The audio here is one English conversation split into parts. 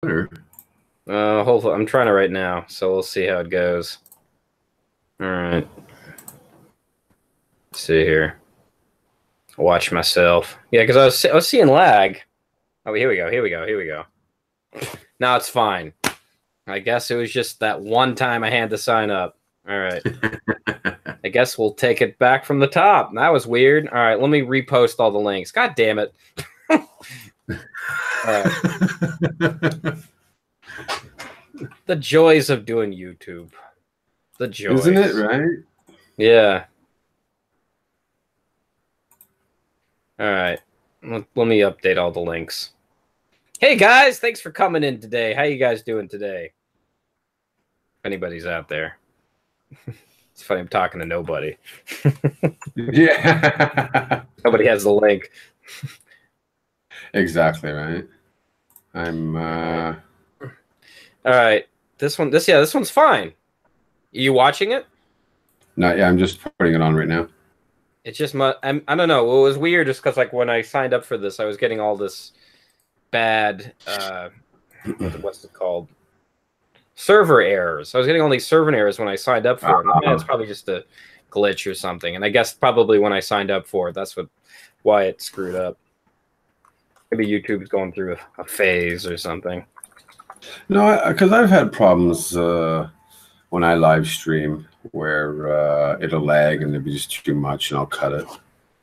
Or- Hopefully, I'm trying to right now, so we'll see how it goes. All right. Let's see here. Watch myself. Yeah, because I was seeing lag. Oh, here we go. Here we go. Here we go. Now it's fine. I guess it was just that one time I had to sign up. All right. I guess we'll take it back from the top. That was weird. All right, let me repost all the links. God damn it. All right. The joys of doing YouTube. The Isn't it joys. right? Yeah. All right. Let me update all the links. Hey guys, thanks for coming in today. How you guys doing today? If anybody's out there. It's funny, I'm talking to nobody. Yeah. Nobody has the link. Exactly right. I'm All right. This one's fine. Are you watching it? not. Yeah, I'm just putting it on right now. It's just I don't know. It was weird just because like when I signed up for this, I was getting all this bad what's it called? Server errors. I was getting all these server errors when I signed up for it. It's probably just a glitch or something. And I guess probably when I signed up for it, that's why it screwed up. Maybe YouTube's going through a phase or something. No, because I've had problems when I live stream where it'll lag and it'll be just too much, and I'll cut it.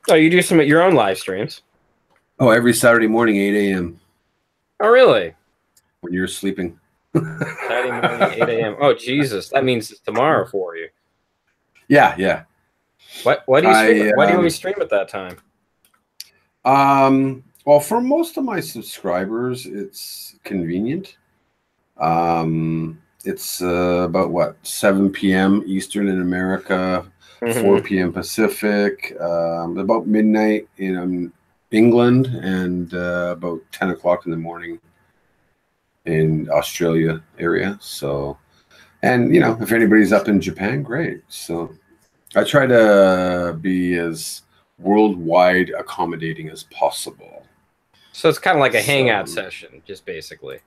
Oh, you do some of your own live streams? Oh, every Saturday morning, 8 a.m. Oh, really? when you're sleeping. Saturday morning, 8 a.m. Oh, Jesus. That means it's tomorrow for you. Yeah, yeah. Why do you stream? Why do you only stream at that time? Well, for most of my subscribers, it's convenient. It's about what 7 p.m. Eastern in America, 4 p.m. Pacific, about midnight in England, and about 10 o'clock in the morning in Australia area. So, and if anybody's up in Japan, great. So, I try to be as worldwide accommodating as possible. So it's kind of like a hangout session, just basically.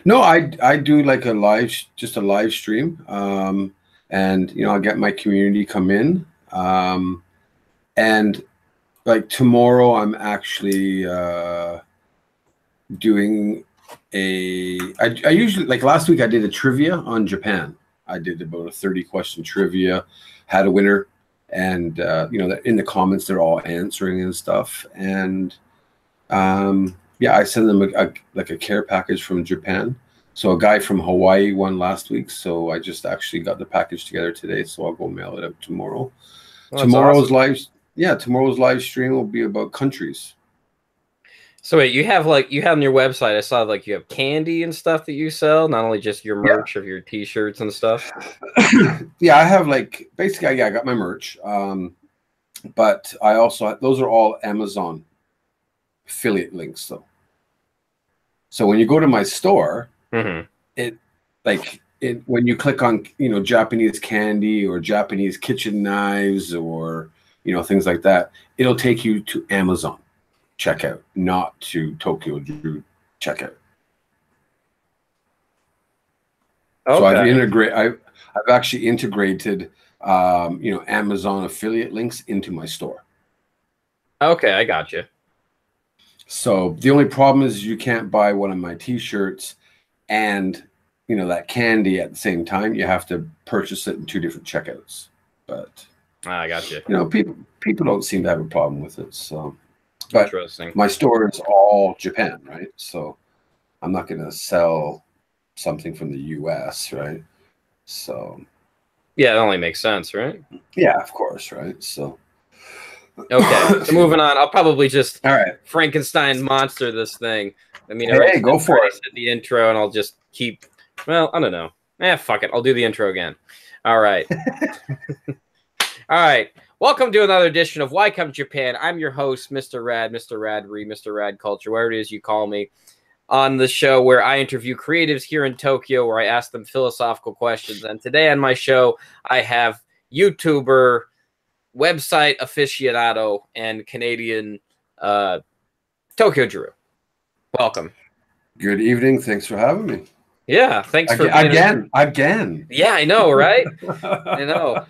No, I do like just a live stream, and I get my community come in, and like tomorrow I'm actually doing I usually, like last week I did a trivia on Japan. I did about a 30-question trivia, had a winner, and in the comments they're all answering and stuff, and yeah, I send them like a care package from Japan. So a guy from Hawaii won last week, so I just actually got the package together today, so I'll go mail it out tomorrow. Oh, tomorrow's awesome. Tomorrow's live stream will be about countries. So wait, you have on your website, I saw like you have candy and stuff that you sell, not only just your merch of your t-shirts and stuff. Yeah, I have basically, I got my merch. But I also, those are all Amazon affiliate links though. So when you go to my store, it when you click on Japanese candy or Japanese kitchen knives or things like that, it'll take you to Amazon checkout, not to TokyoDrew checkout. Okay. So I've actually integrated Amazon affiliate links into my store. Okay, I got you. So the only problem is you can't buy one of my t-shirts and that candy at the same time. You have to purchase it in two different checkouts. But I got you. People don't seem to have a problem with it. So, but interesting. My store is all Japan, right? So I'm not going to sell something from the U.S., right? So yeah, it only makes sense, right? Yeah, of course, right? So okay, so moving on. I'll probably just Frankenstein monster this thing. I mean, hey, go for it. Said the intro, and I'll just keep. Well, I don't know. Fuck it. I'll do the intro again. All right. All right. Welcome to another edition of Why Come Japan. I'm your host, Mr. Rad, Mr. Radrey, Mr. Rad Culture, whatever it is you call me, on the show where I interview creatives here in Tokyo, where I ask them philosophical questions. And today on my show, I have YouTuber, website aficionado, and Canadian TokyoDrew. Welcome. Good evening. Thanks for having me. Yeah, thanks for being again. Yeah, I know, right? I know.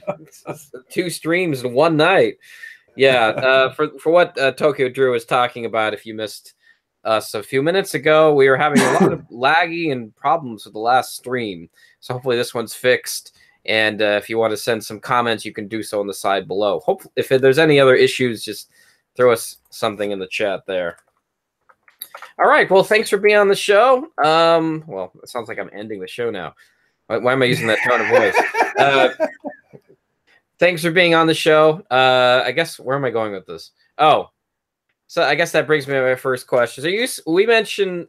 It's 2 streams in one night. Yeah, for what TokyoDrew was talking about, if you missed us a few minutes ago, we were having a lot of laggy and problems with the last stream. So hopefully this one's fixed. And if you want to send some comments, you can do so on the side below. Hopefully, if there's any other issues, just throw us something in the chat there. All right. Well, thanks for being on the show. Well, it sounds like I'm ending the show now. Why am I using that tone of voice? Thanks for being on the show. I guess where am I going with this? Oh, so I guess that brings me to my first question. So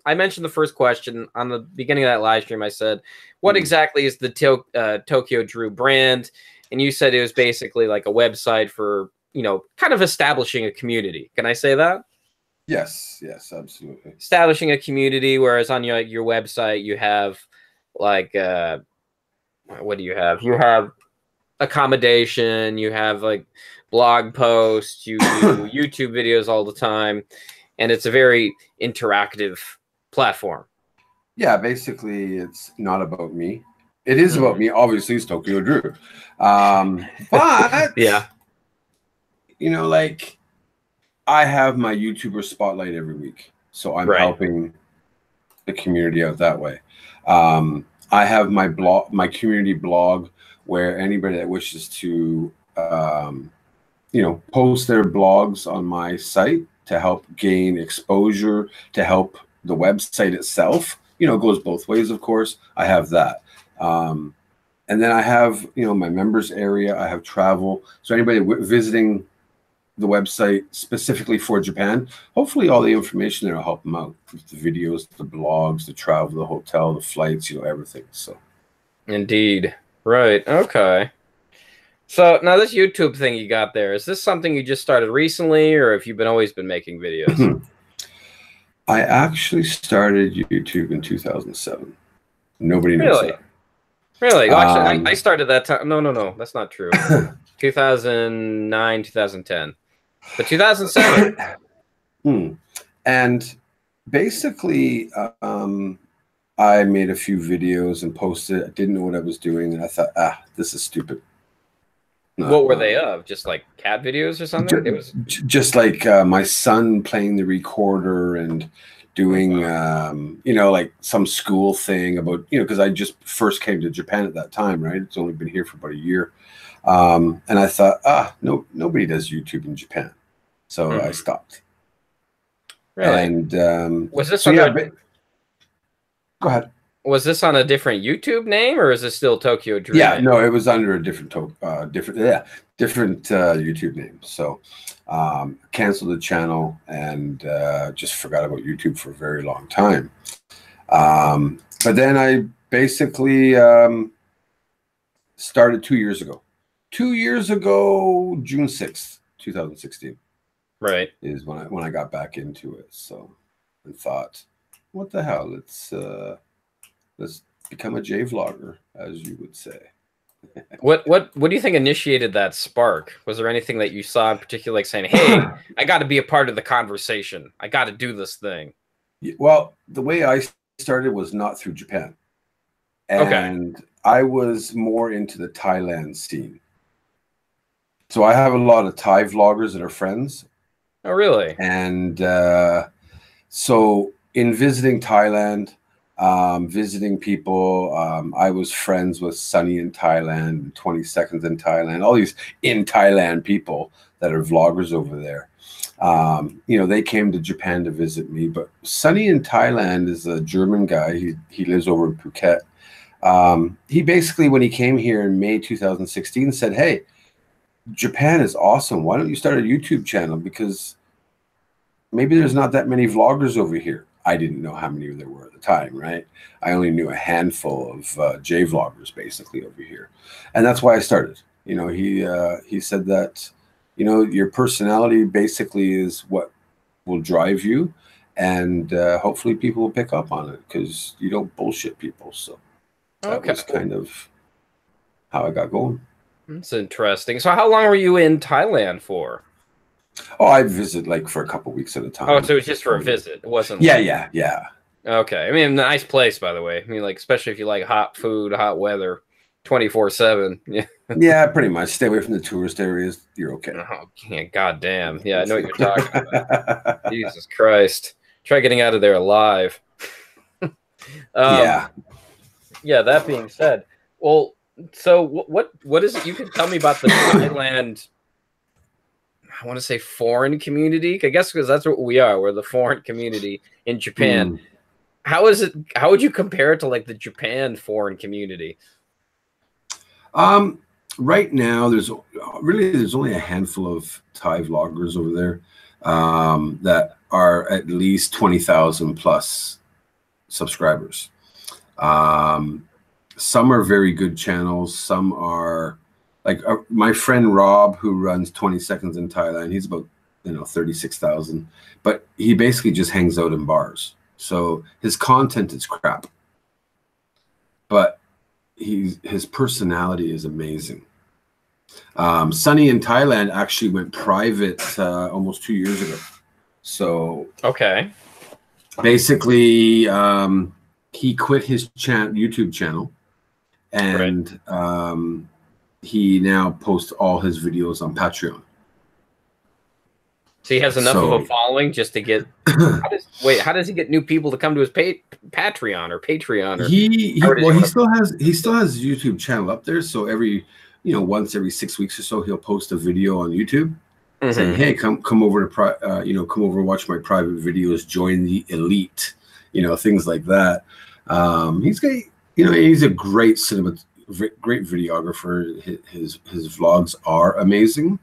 I mentioned the first question on the beginning of that live stream. I said, "What exactly is the TokyoDrew brand?" And you said it was basically like a website for kind of establishing a community. Can I say that? Yes, absolutely. Establishing a community, whereas on your website you have like what do you have? You have accommodation, you have like blog posts, you do YouTube videos all the time, and it's a very interactive platform. Yeah, basically it's not about me. It is about me. Obviously, it's TokyoDrew. But yeah, like I have my YouTuber spotlight every week, so I'm helping the community out that way. I have my community blog, where anybody that wishes to, post their blogs on my site to help gain exposure, to help the website itself. It goes both ways, of course. I have that. And then I have, my members area. I have travel. So anybody visiting the website specifically for Japan, hopefully all the information there will help them out. The videos, the blogs, the travel, the hotel, the flights, everything. So, indeed. Right. Okay. So now this YouTube thing you got there, is this something you just started recently, or have you always been making videos? I actually started YouTube in 2007. Nobody knows that. Really? Well, actually, I started that time. No, that's not true. 2009, 2010. But 2007. And basically, I made a few videos and posted. I didn't know what I was doing, and I thought, this is stupid. What were they of? Just like cat videos or something? It was just like my son playing the recorder and doing, like some school thing about, because I just first came to Japan at that time, right? It's only been here for about a year. And I thought, nobody does YouTube in Japan. So I stopped. Really? And was this go ahead. Was this on a different YouTube name, or is this still TokyoDrew? Yeah, no, it was under a different YouTube name. So canceled the channel and just forgot about YouTube for a very long time. But then I basically started 2 years ago. 2 years ago, June 6th, 2016. Right. Is when I got back into it. So I thought, what the hell? Let's become a J-vlogger, as you would say. What do you think initiated that spark? Was there anything that you saw in particular, like saying, "Hey, I got to be a part of the conversation. I got to do this thing"? Well, the way I started was not through Japan, and I was more into the Thailand scene. So I have a lot of Thai vloggers that are friends. Oh, really? And so in visiting Thailand, visiting people, I was friends with Sunny in Thailand, 20 Seconds in Thailand, all these in Thailand people that are vloggers over there. They came to Japan to visit me, but Sunny in Thailand is a German guy. He lives over in Phuket. He basically, when he came here in May 2016, said, "Hey, Japan is awesome. Why don't you start a YouTube channel? Because maybe there's not that many vloggers over here." I didn't know how many there were at the time, right? I only knew a handful of J vloggers basically over here. And that's why I started. He said that, your personality basically is what will drive you. And hopefully people will pick up on it because you don't bullshit people. So that was kind of how I got going. That's interesting. So how long were you in Thailand for? Oh, I visit like for a couple weeks at a time. Oh, so it was just for a visit. It wasn't. Yeah. Okay. I mean, nice place, by the way. I mean, like, especially if you like hot food, hot weather, 24/7. Yeah. Yeah, pretty much. Stay away from the tourist areas. You're okay. Oh, yeah, goddamn. Yeah, I know what you're talking about. Jesus Christ. Try getting out of there alive. Yeah. Yeah, that being said, well, so what is it you can tell me about the Thailand, I want to say foreign community? I guess because that's what we are. We're the foreign community in Japan. Mm. How is it? How would you compare it to like the Japan foreign community? Right now, there's only a handful of Thai vloggers over there that are at least 20,000 plus subscribers. Some are very good channels. Some are like my friend Rob, who runs 20 Seconds in Thailand. He's about 36,000, but he basically just hangs out in bars. So his content is crap, but his personality is amazing. Sunny in Thailand actually went private almost 2 years ago. So okay, basically, he quit his YouTube channel, and he now posts all his videos on Patreon. So he has enough of a following just to get. How does he get new people to come to his Patreon or Patreon? Or he still has his YouTube channel up there. So once every 6 weeks or so, he'll post a video on YouTube saying, "Hey, come over to come over and watch my private videos. Join the elite." Things like that. He's a great great videographer. His vlogs are amazing.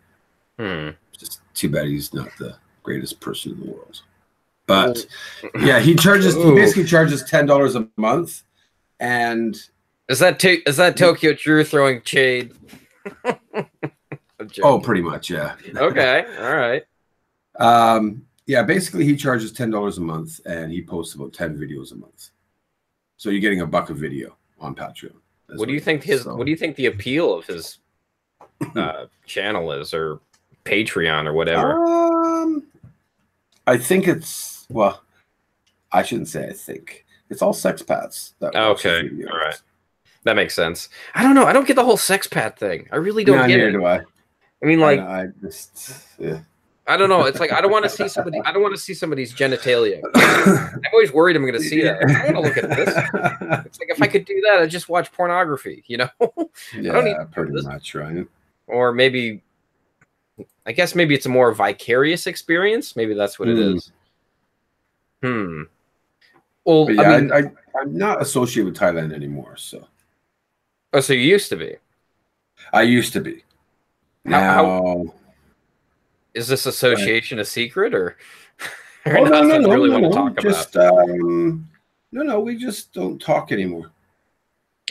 Just too bad he's not the greatest person in the world. But yeah, he basically charges $10 a month. And is that TokyoDrew throwing shade? Oh, pretty much, yeah. Okay, all right. Yeah, basically he charges $10 a month, and he posts about 10 videos a month. So you're getting $1 a video on Patreon. What do you think What do you think the appeal of his channel is, or Patreon, or whatever? I think it's I shouldn't say I think it's all sexpats. Okay, all right, that makes sense. I don't know. I don't get the whole sexpat thing. I really don't get it. Neither do I. I mean, like, I just I don't know. It's like I don't want to see somebody. I don't want to see somebody's genitalia. I'm always worried I'm going to see that. I don't want to look at this. It's like if I could do that, I'd just watch pornography. Yeah, I don't need pretty much, right? Or maybe, I guess maybe it's a more vicarious experience. Maybe that's what it is. Well, but yeah, I'm not associated with Thailand anymore. So. Oh, so you used to be? I used to be. Now. Is this association a secret, or no, want to talk just, about? No, we just don't talk anymore.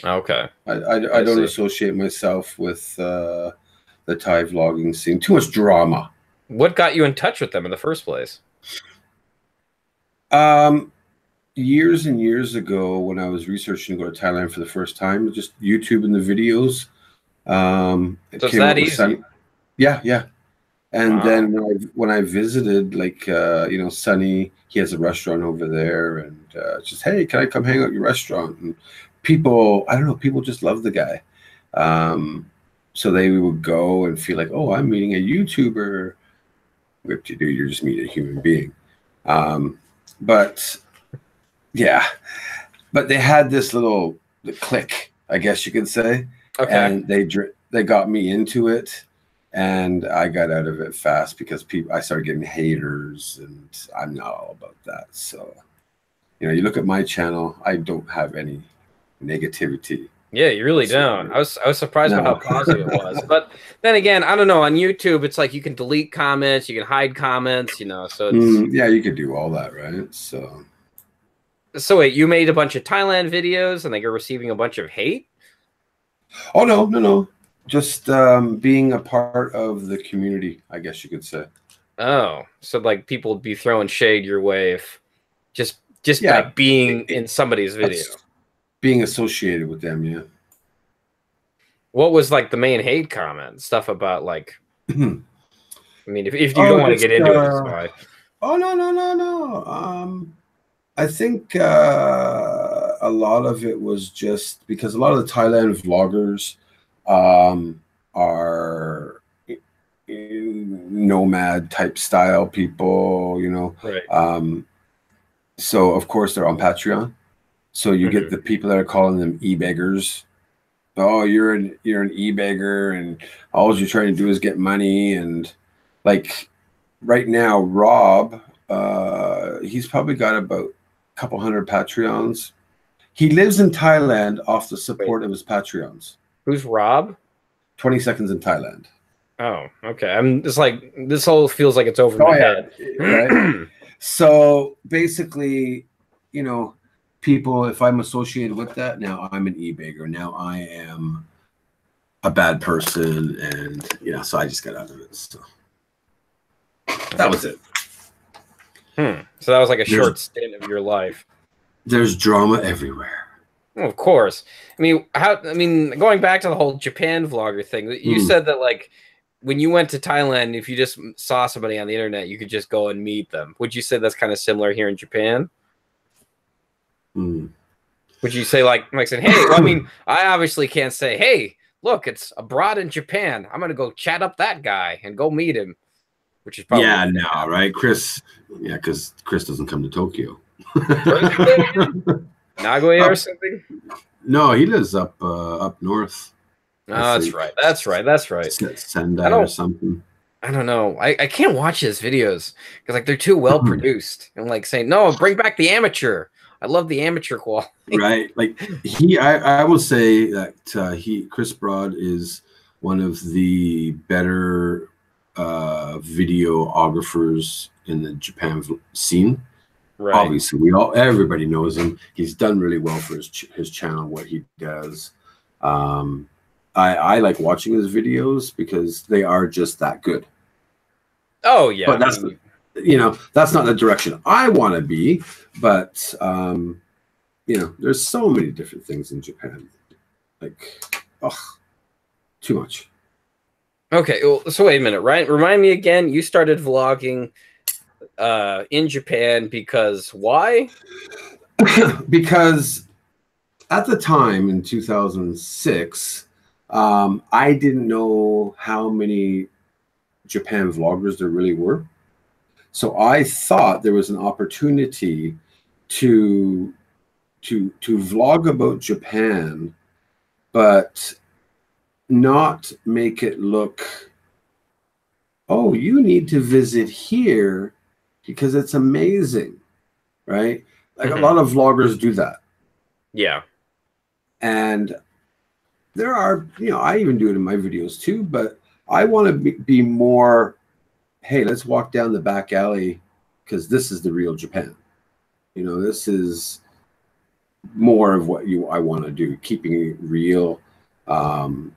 Okay. I don't associate myself with the Thai vlogging scene. Too much drama. What got you in touch with them in the first place? Years and years ago, when I was researching to go to Thailand for the first time, just YouTube and the videos. So it's that easy? Yeah. And then when I visited, like, Sunny, he has a restaurant over there, and just, hey, can I come hang out at your restaurant? And people, I don't know, people just love the guy. So they would go and feel like, oh, I'm meeting a YouTuber. What you do, you're just meeting a human being. But yeah, but they had this little click, I guess you could say. Okay. And they got me into it. And I got out of it fast because I started getting haters, and I'm not all about that. So, you look at my channel, I don't have any negativity. Yeah, you really don't. I was surprised by how positive it was. But then again, I don't know. On YouTube, it's like you can delete comments, you can hide comments, so it's... yeah, you could do all that, right? So wait, you made a bunch of Thailand videos, and you're receiving a bunch of hate? Oh, no. Just being a part of the community, I guess you could say. Oh, so like people would be throwing shade your way if just by being in somebody's video. Being associated with them, yeah. What was like the main hate comment? Stuff about like, I mean, if you don't want to get into it, it's fine. Oh, no. I think a lot of it was just because a lot of the Thailand vloggers are nomad type style people, you know. Right. So of course they're on Patreon. So you get the people that are calling them e-beggars. Oh, you're an e-beggar, and all you're trying to do is get money. And like right now, Rob, he's probably got about a couple hundred Patreons. He lives in Thailand off the support of his Patreons. Who's Rob? 20 seconds in Thailand. Oh, okay. I'm just like, this whole feels like it's over my head. Right? So basically, you know, people, if I'm associated with that, now I'm an e-beggar. Now I am a bad person, and so I just got out of it. So that was it. So that was like a short stint of your life. There's drama everywhere. Well, of course. I mean, going back to the whole Japan vlogger thing, you said that like when you went to Thailand, if you just saw somebody on the internet, you could just go and meet them. Would you say that's kind of similar here in Japan? Would you say like saying, hey, well, I mean, I obviously can't say, hey, look, it's abroad in Japan. I'm going to go chat up that guy and go meet him, which is probably right, Chris. Yeah, because Chris doesn't come to Tokyo. Nagoya or something? No, he lives up north. Oh, that's right. Sendai or something. I don't know. I can't watch his videos because like they're too well produced. I'm like saying, no, bring back the amateur. I love the amateur quality. Right. Like I will say that Chris Broad is one of the better videographers in the Japan scene. Right. Obviously, everybody knows him. He's done really well for his channel, what he does. I like watching his videos because they are just that good. Oh yeah, but that's that's not the direction I want to be. But there's so many different things in Japan. Like, too much. Okay, well, so wait a minute, right? Remind me again. You started vlogging in Japan because why? Because at the time in 2006, I didn't know how many Japan vloggers there really were. So I thought there was an opportunity to vlog about Japan, but not make it look, oh, you need to visit here because it's amazing, right? Like a lot of vloggers do that. Yeah. And there are, I even do it in my videos too, but I want to be more, hey, let's walk down the back alley because this is the real Japan. This is more of what I want to do, keeping it real, and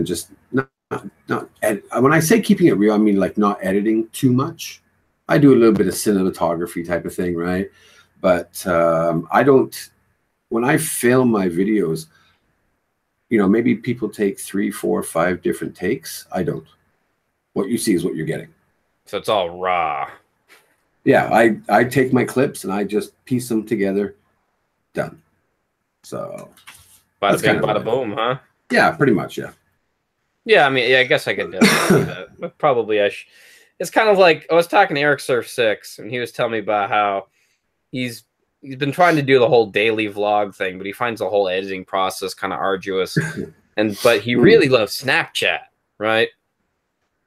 just not when I say keeping it real, I mean like not editing too much. I do a little bit of cinematography type of thing, right? But I don't, when I film my videos, maybe people take 3, 4, 5 different takes. I don't. What you see is what you're getting. So it's all raw. Yeah, I take my clips and I just piece them together. Done. So bada bing, bada boom, huh? Yeah, pretty much, yeah. Yeah, I mean, yeah, I guess I could definitely see that. But probably it's kind of like I was talking to Eric Surf 6, and he was telling me about how he's been trying to do the whole daily vlog thing, but he finds the whole editing process kind of arduous. But he really loves Snapchat, right?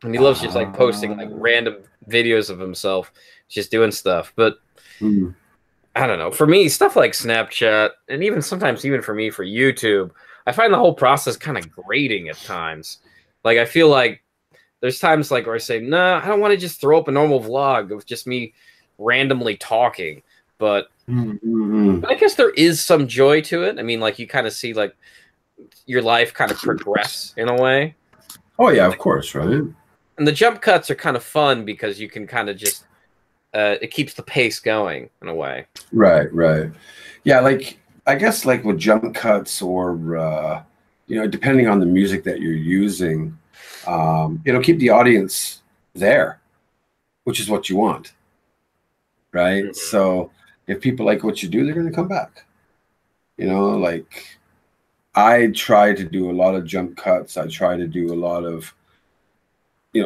And he loves just like posting like random videos of himself just doing stuff. But I don't know. For me, stuff like Snapchat, and even sometimes even for me for YouTube, I find the whole process kind of grating at times. Like I feel like there's times like where I say, nah, I don't want to just throw up a normal vlog of just me randomly talking. But I guess there is some joy to it. I mean, like you kind of see like your life kind of progress in a way. Oh yeah, of course, right? And the jump cuts are kind of fun because you can kind of just it keeps the pace going in a way. Right. Yeah, like I guess like with jump cuts or depending on the music that you're using, it'll keep the audience there, which is what you want. Right. So If people like what you do, they're going to come back. You know, like I try to do a lot of jump cuts. I try to do a lot of,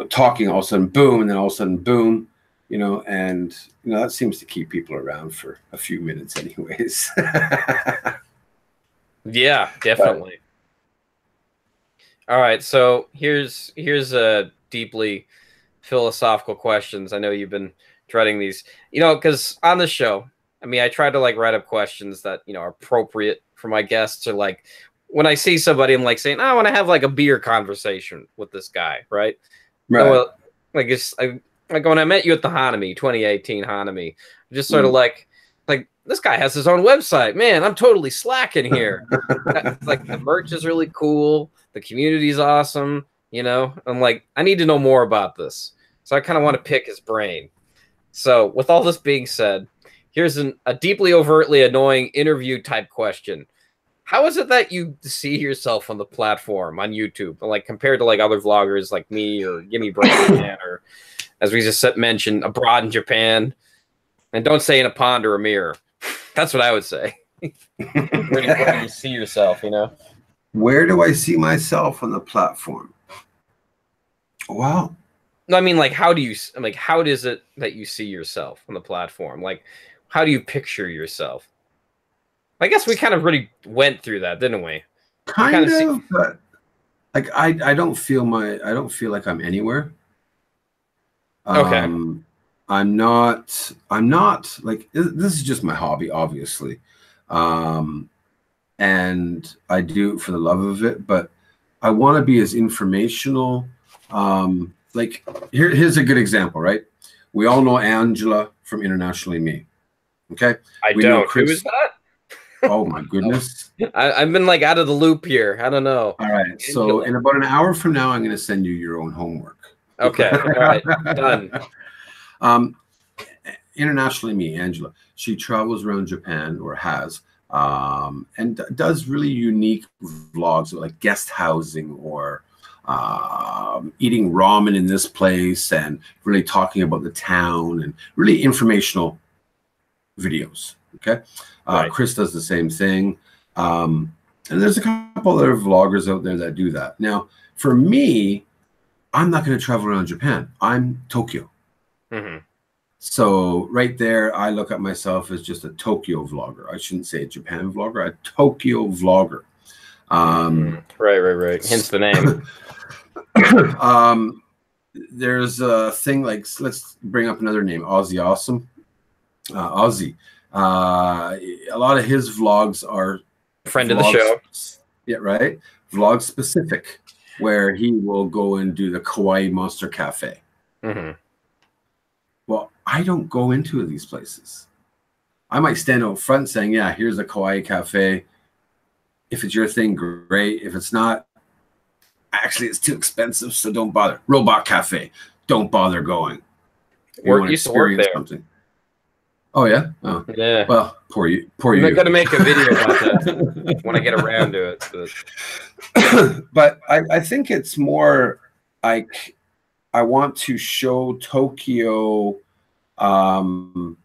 talking, all of a sudden, boom, and then all of a sudden, boom, and, that seems to keep people around for a few minutes anyways. Yeah, definitely. All right, so here's a deeply philosophical questions. I know you've been dreading these, because on the show, I mean, I try to like write up questions that are appropriate for my guests, or like when I see somebody, I'm like saying, I want to have like a beer conversation with this guy, right? Right. So, like when I met you at the Hanami 2018 Hanami, just sort of like this guy has his own website. Man, I'm totally slacking here. Like the merch is really cool. The community's awesome. I'm like, I need to know more about this. So I kind of want to pick his brain. So with all this being said, here's a deeply overtly annoying interview type question. How is it that you see yourself on the platform on YouTube, like compared to like other vloggers like me or Gimme Break Man, or as we just mentioned, abroad in Japan? And don't say in a pond or a mirror. That's what I would say. Where do you see yourself, Where do I see myself on the platform? Wow. No, I mean, like, how does it that you see yourself on the platform? Like, how do you picture yourself? I guess we kind of really went through that, didn't we? Kind of, but like I don't feel like I'm anywhere. Okay. I'm not like, this is just my hobby, obviously. And I do it for the love of it, but I want to be as informational. Like here's a good example, right? We all know Angela from Internationally Me. Okay. We don't. Who is that? Oh my goodness. I've been like out of the loop here. I don't know. All right. Angela. So in about an hour from now, I'm going to send you your own homework. Okay. All right. Done. Internationally Me, Angela. She travels around Japan, or has, and does really unique vlogs, like guest housing, or eating ramen in this place, and really talking about the town, and really informational videos. Okay. Right. Chris does the same thing. And there's a couple other vloggers out there that do that. Now, for me, I'm not going to travel around Japan. I'm Tokyo. Mm-hmm. So right there, I look at myself as just a Tokyo vlogger. I shouldn't say a Japan vlogger, a Tokyo vlogger. Right. Hence the name. There's a thing like, let's bring up another name, Aussie Awesome. Aussie. A lot of his vlogs are friend of the show. Yeah, right. Vlog specific, where he will go and do the Kawaii Monster Cafe. Mm-hmm. Well, I don't go into these places. I might stand out front saying, yeah, here's a Kawaii Cafe. If it's your thing, great. If it's not, actually, it's too expensive, so don't bother. Robot Cafe, don't bother going. You used to work there. Something. Oh, yeah? Oh. Yeah. Well, poor you. I'm not going to make a video about that when I get around to it. But I think it's more like I want to show Tokyo on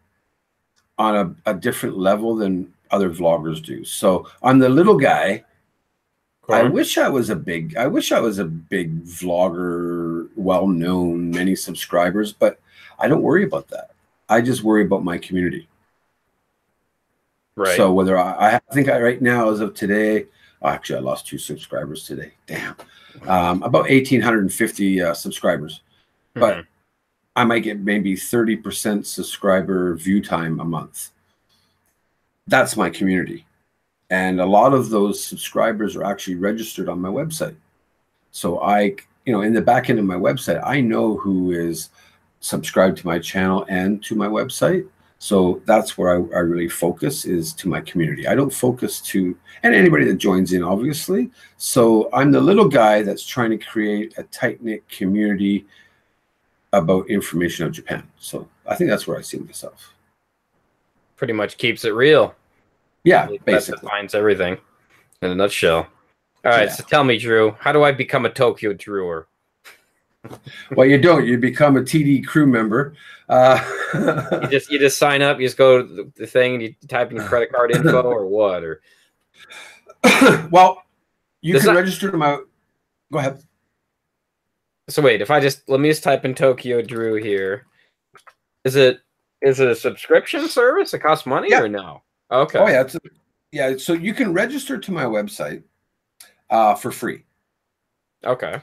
a different level than other vloggers do. So I'm the little guy. I wish I was a big vlogger, well-known, many subscribers, but I don't worry about that. I just worry about my community. Right. So whether I think right now, as of today, actually I lost 2 subscribers today. Damn. About 1,850 subscribers. But I might get maybe 30% subscriber view time a month. That's my community. And a lot of those subscribers are actually registered on my website. So in the back end of my website, I know who is subscribed to my channel and to my website. So that's where I really focus, is to my community. I don't focus to, and anybody that joins in, obviously. So I'm the little guy that's trying to create a tight-knit community about information of Japan. So I think that's where I see myself. Pretty much keeps it real. Yeah, basically. That defines everything in a nutshell. All right, so tell me, Drew, how do I become a TokyoDrewer? Well, you don't. You become a TD crew member. You just sign up. You just go to the thing and you type in your credit card info or what? Or well, you can register to my. Go ahead. So wait, if let me just type in TokyoDrew here. Is it a subscription service? It costs money or no? Okay. Oh yeah, yeah. So you can register to my website for free. Okay.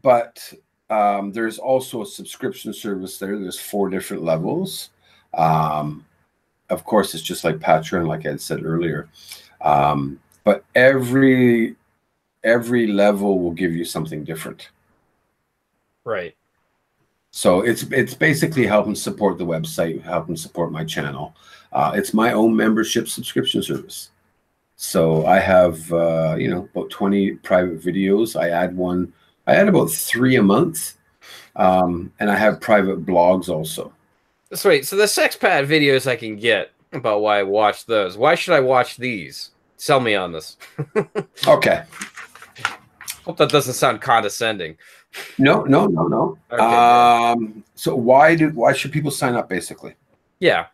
But there's also a subscription service there. There's 4 different levels. Of course, it's just like Patreon, like I said earlier. But every level will give you something different. Right. So it's basically helping support the website, helping support my channel. It's my own membership subscription service. So I have about 20 private videos. I add about 3 a month, and I have private blogs also. So wait, so the sex pad videos I can get about why I watch those. Why should I watch these? Sell me on this. Okay. Hope that doesn't sound condescending. No. Okay, so why should people sign up, basically? Yeah.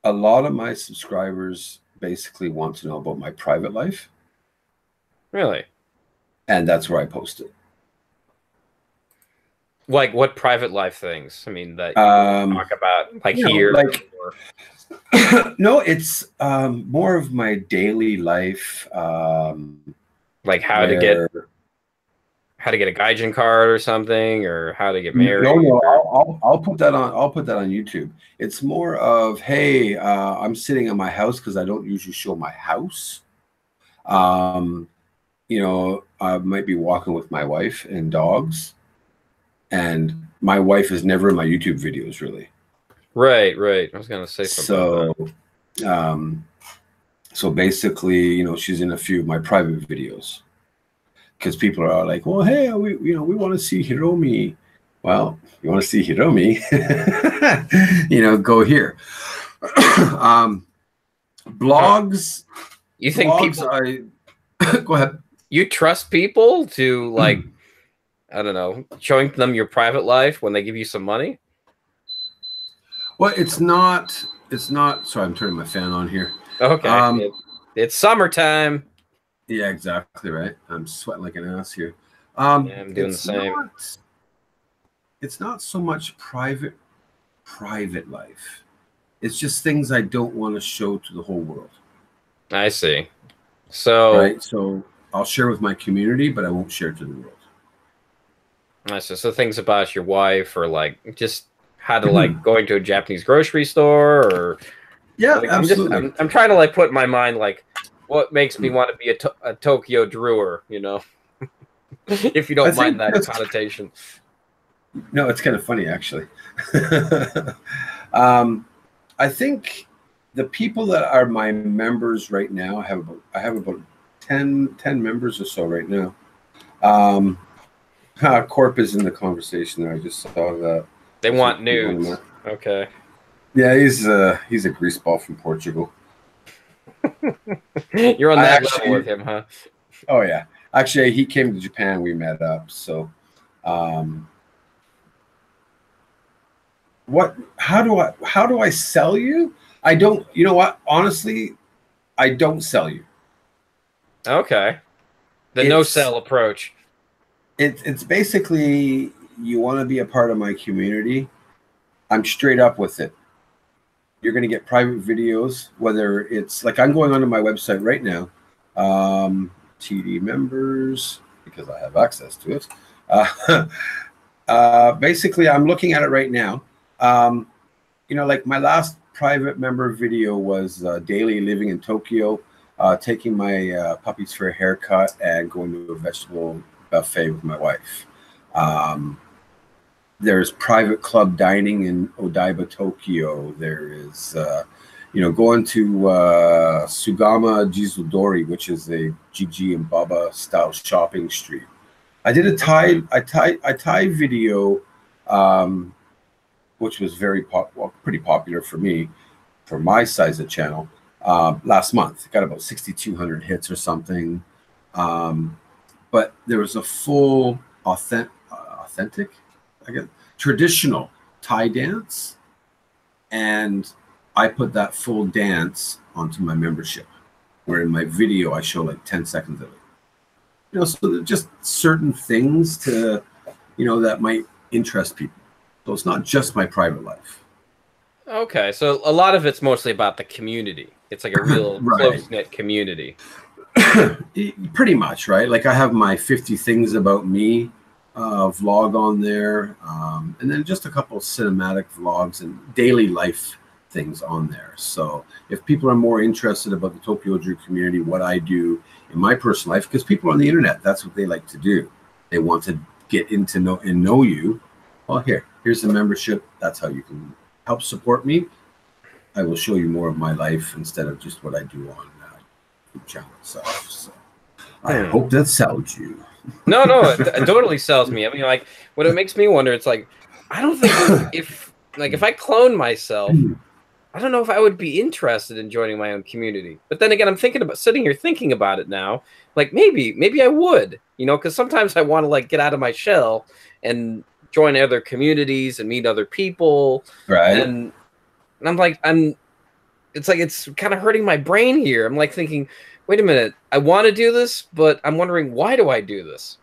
A lot of my subscribers basically want to know about my private life. Really? And that's where I post it. Like what private life things? I mean, that you talk about, like here. No, it's more of my daily life. Like how to get a Gaijin card or something, or how to get married. No, I'll put that on. I'll put that on YouTube. It's more of, hey, I'm sitting in my house because I don't usually show my house. I might be walking with my wife and dogs, and my wife is never in my YouTube videos, really. Right. I was gonna say something. So basically, she's in a few of my private videos. Because people are like, well, hey, we want to see Hiromi. Well, you want to see Hiromi, go here. Blogs. You think people? Go ahead. You trust people to, like, I don't know, showing them your private life when they give you some money? Well, it's not. Sorry, I'm turning my fan on here. Okay. It's summertime. Yeah, exactly right. I'm sweating like an ass here. Yeah, I'm doing the same. It's not so much private life. It's just things I don't want to show to the whole world. I see. So I'll share with my community, but I won't share to the world. I see. So things about your wife, or like just how to like going to a Japanese grocery store, or absolutely. I'm trying to like put in my mind like what makes me want to be a TokyoDrewer, if you don't mind that connotation. No, it's kind of funny, actually. I think the people that are my members right now, I have about 10 members or so right now. Corp is in the conversation there. I just saw that. They want nudes. Okay. Yeah, he's a greaseball from Portugal. You're on that level with him, huh? Oh yeah. Actually, he came to Japan. We met up. So, how do I sell you? I don't. You know what? Honestly, I don't sell you. Okay. The no-sell approach. It's basically, you want to be a part of my community. I'm straight up with it. You're going to get private videos, whether it's like I'm going onto my website right now, TD members, because I have access to it. Basically, I'm looking at it right now. Like my last private member video was daily living in Tokyo, taking my puppies for a haircut and going to a vegetable buffet with my wife. There's private club dining in Odaiba, Tokyo. There is, going to Sugama Jizudori, which is a Gigi and Baba style shopping street. I did a Thai video, which was pretty popular for me, for my size of channel, last month. It got about 6,200 hits or something. But there was a full authentic, I guess, traditional Thai dance, and I put that full dance onto my membership, where in my video I show like 10 seconds of it. You know, so just certain things to, you know, that might interest people. So it's not just my private life. Okay, so a lot of it's mostly about the community. It's like a real Right. close-knit community. Pretty much, right? Like I have my 50 things about me vlog on there, and then just a couple of cinematic vlogs and daily life things on there. So if people are more interested about the TokyoDrew community, what I do in my personal life, because people on the internet, that's what they like to do. They want to get into know you. Well, here's the membership. That's how you can help support me. I will show you more of my life instead of just what I do on YouTube channel itself. So I hope that sells you. No, it totally sells me. I mean, like, what it makes me wonder, it's like, I don't think if I clone myself, I don't know if I would be interested in joining my own community. But then again, I'm sitting here thinking about it now. Like maybe I would, you know, because sometimes I want to like get out of my shell and join other communities and meet other people. Right. And I'm like, it's kind of hurting my brain here. I'm like thinking, wait a minute, I want to do this, but I'm wondering, why do I do this?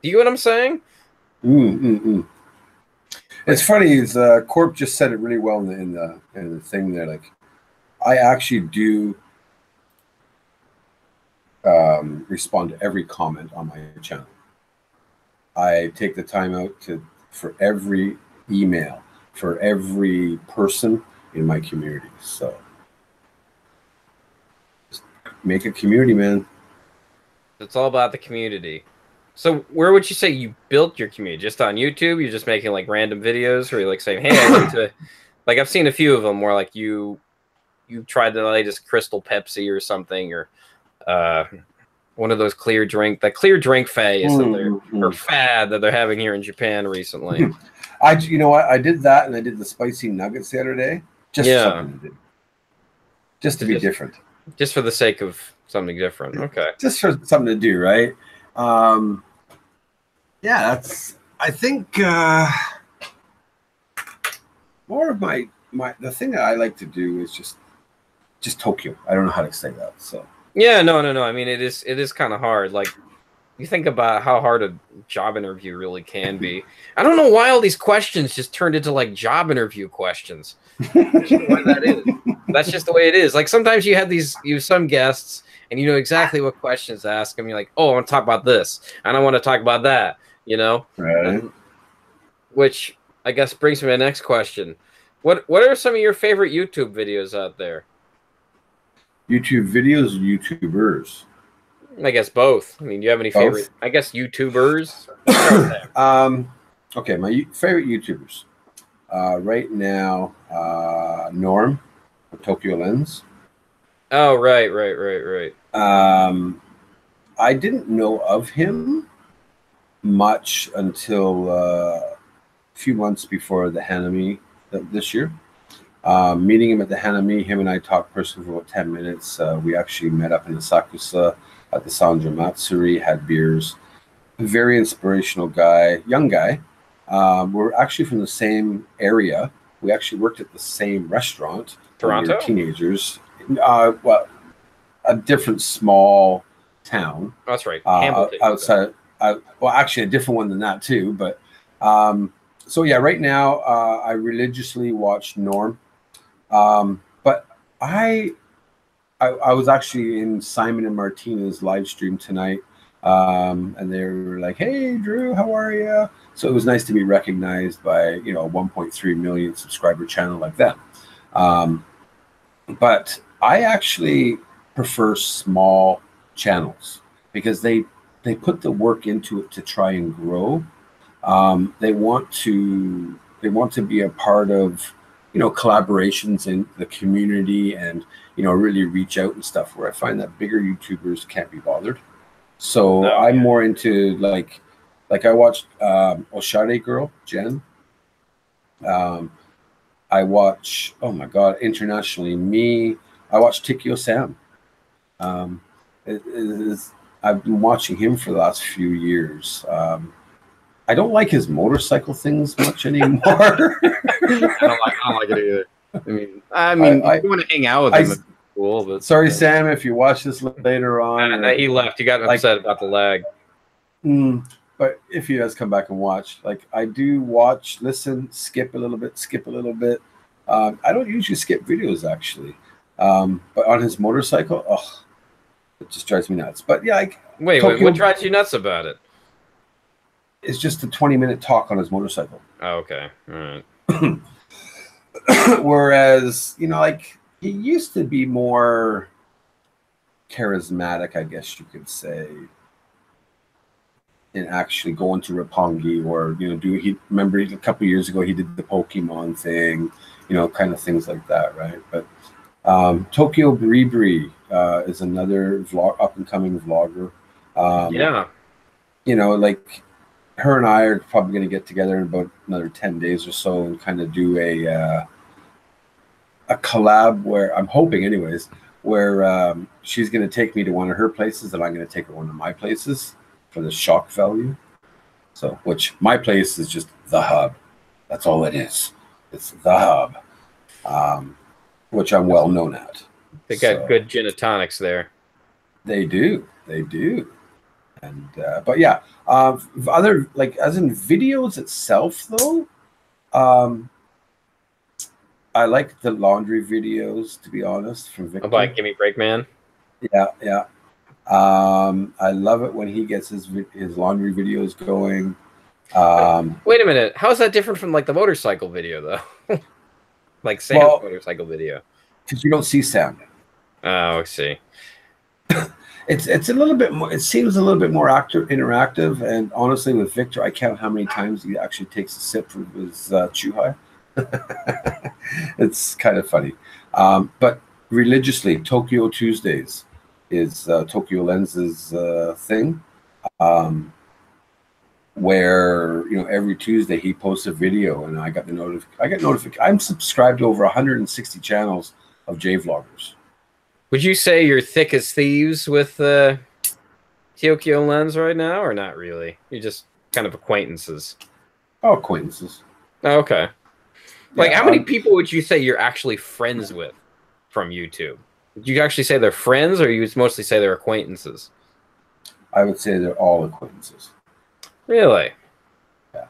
Do you know what I'm saying? It's funny, is Corp just said it really well in the thing there. Like, I actually do respond to every comment on my channel. I take the time out for every email, for every person in my community. So just make a community, man. It's all about the community. So where would you say you built your community? Just on YouTube? You're just making like random videos, or you're like saying, "Hey, I like to," like I've seen a few of them where like you tried the latest Crystal Pepsi or something, or one of those clear drink phase or fad that they're having here in Japan recently. You know what? I did that, and I did the spicy nuggets the other day. Just something to do. Just to be different. Just for the sake of something different. Okay. Just for something to do, right? Yeah, I think more of the thing that I like to do is just Tokyo. I don't know how to say that. So yeah, no. I mean, it is kind of hard. Like, you think about how hard a job interview really can be. I don't know why all these questions just turned into like job interview questions. I don't know why that is. That's just the way it is. Like sometimes you have some guests and you know exactly what questions to ask them. You're like, oh, I want to talk about this, and I want to talk about that. You know, right? Which I guess brings me to my next question. What are some of your favorite YouTube videos out there? YouTube videos, YouTubers. I guess both. I mean, do you have any favorite? I guess YouTubers. Okay, my favorite YouTubers right now, Norm, Tokyo Lens. Oh, right. I didn't know of him much until a few months before the Hanami this year. Meeting him at the Hanami, him and I talked personally for about 10 minutes. We actually met up in the Sakusa at the Sanja Matsuri, had beers. Very inspirational guy, young guy. We're actually from the same area. We actually worked at the same restaurant. Toronto? We were teenagers. Well, a different small town. Oh, that's right. Outside. Well, actually, a different one than that too. But so yeah, right now I religiously watch Norm. But I was actually in Simon and Martina's live stream tonight, and they were like, "Hey, Drew, how are you?" So it was nice to be recognized by a 1.3 million subscriber channel like that. But I actually prefer small channels because they put the work into it to try and grow. They want to be a part of collaborations in the community and really reach out and stuff, where I find that bigger YouTubers can't be bothered. So I'm more into like I watched Oshare Girl Jen. I watch, oh my god, internationally I watch Tikio Sam. I've been watching him for the last few years. I don't like his motorcycle things much anymore. I don't like it either. I mean, if you want to hang out with him, it's cool. But sorry, Sam, if you watch this later on. He left. He got upset about the lag. But if he does come back and watch, like I do watch, listen, skip a little bit. I don't usually skip videos actually, but on his motorcycle, it just drives me nuts. But yeah, wait, what drives you nuts about it? It's just a 20-minute talk on his motorcycle. Oh, okay, all right. Whereas, like he used to be more charismatic, I guess you could say, in actually going to Roppongi or remember a couple of years ago he did the Pokemon thing, kind of things like that, right? But TokyoDrew is another up and coming vlogger. Like her and I are probably going to get together in about another 10 days or so and kind of do a collab where I'm hoping anyways, where she's going to take me to one of her places and I'm going to take her to one of my places for the shock value. So, which my place is just the hub. That's all it is. It's the hub, which I'm well known at. They got good gin and tonics there. They do. And but yeah, other like as in videos itself though, I like the laundry videos, to be honest, from Victor. Like Gimme Break Man. Yeah. I love it when he gets his laundry videos going. Wait a minute, how is that different from like the motorcycle video though? Like Sam's motorcycle video. Because you don't see Sam. Oh, I see. It's a little bit more. It seems a little bit more interactive, and honestly, with Victor, I count how many times he actually takes a sip from his Chuhai. It's kind of funny, but religiously, Tokyo Tuesdays is Tokyo Lens's thing, where every Tuesday he posts a video, and I get notification. I'm subscribed to over 160 channels of J vloggers. Would you say you're thick as thieves with Tokyo Lens right now, or not really? You're just kind of acquaintances. Oh, acquaintances. Oh, okay. Like, how many people would you say you're actually friends with from YouTube? Would you actually say they're friends, or you would mostly say they're acquaintances? I would say they're all acquaintances. Really? Yeah.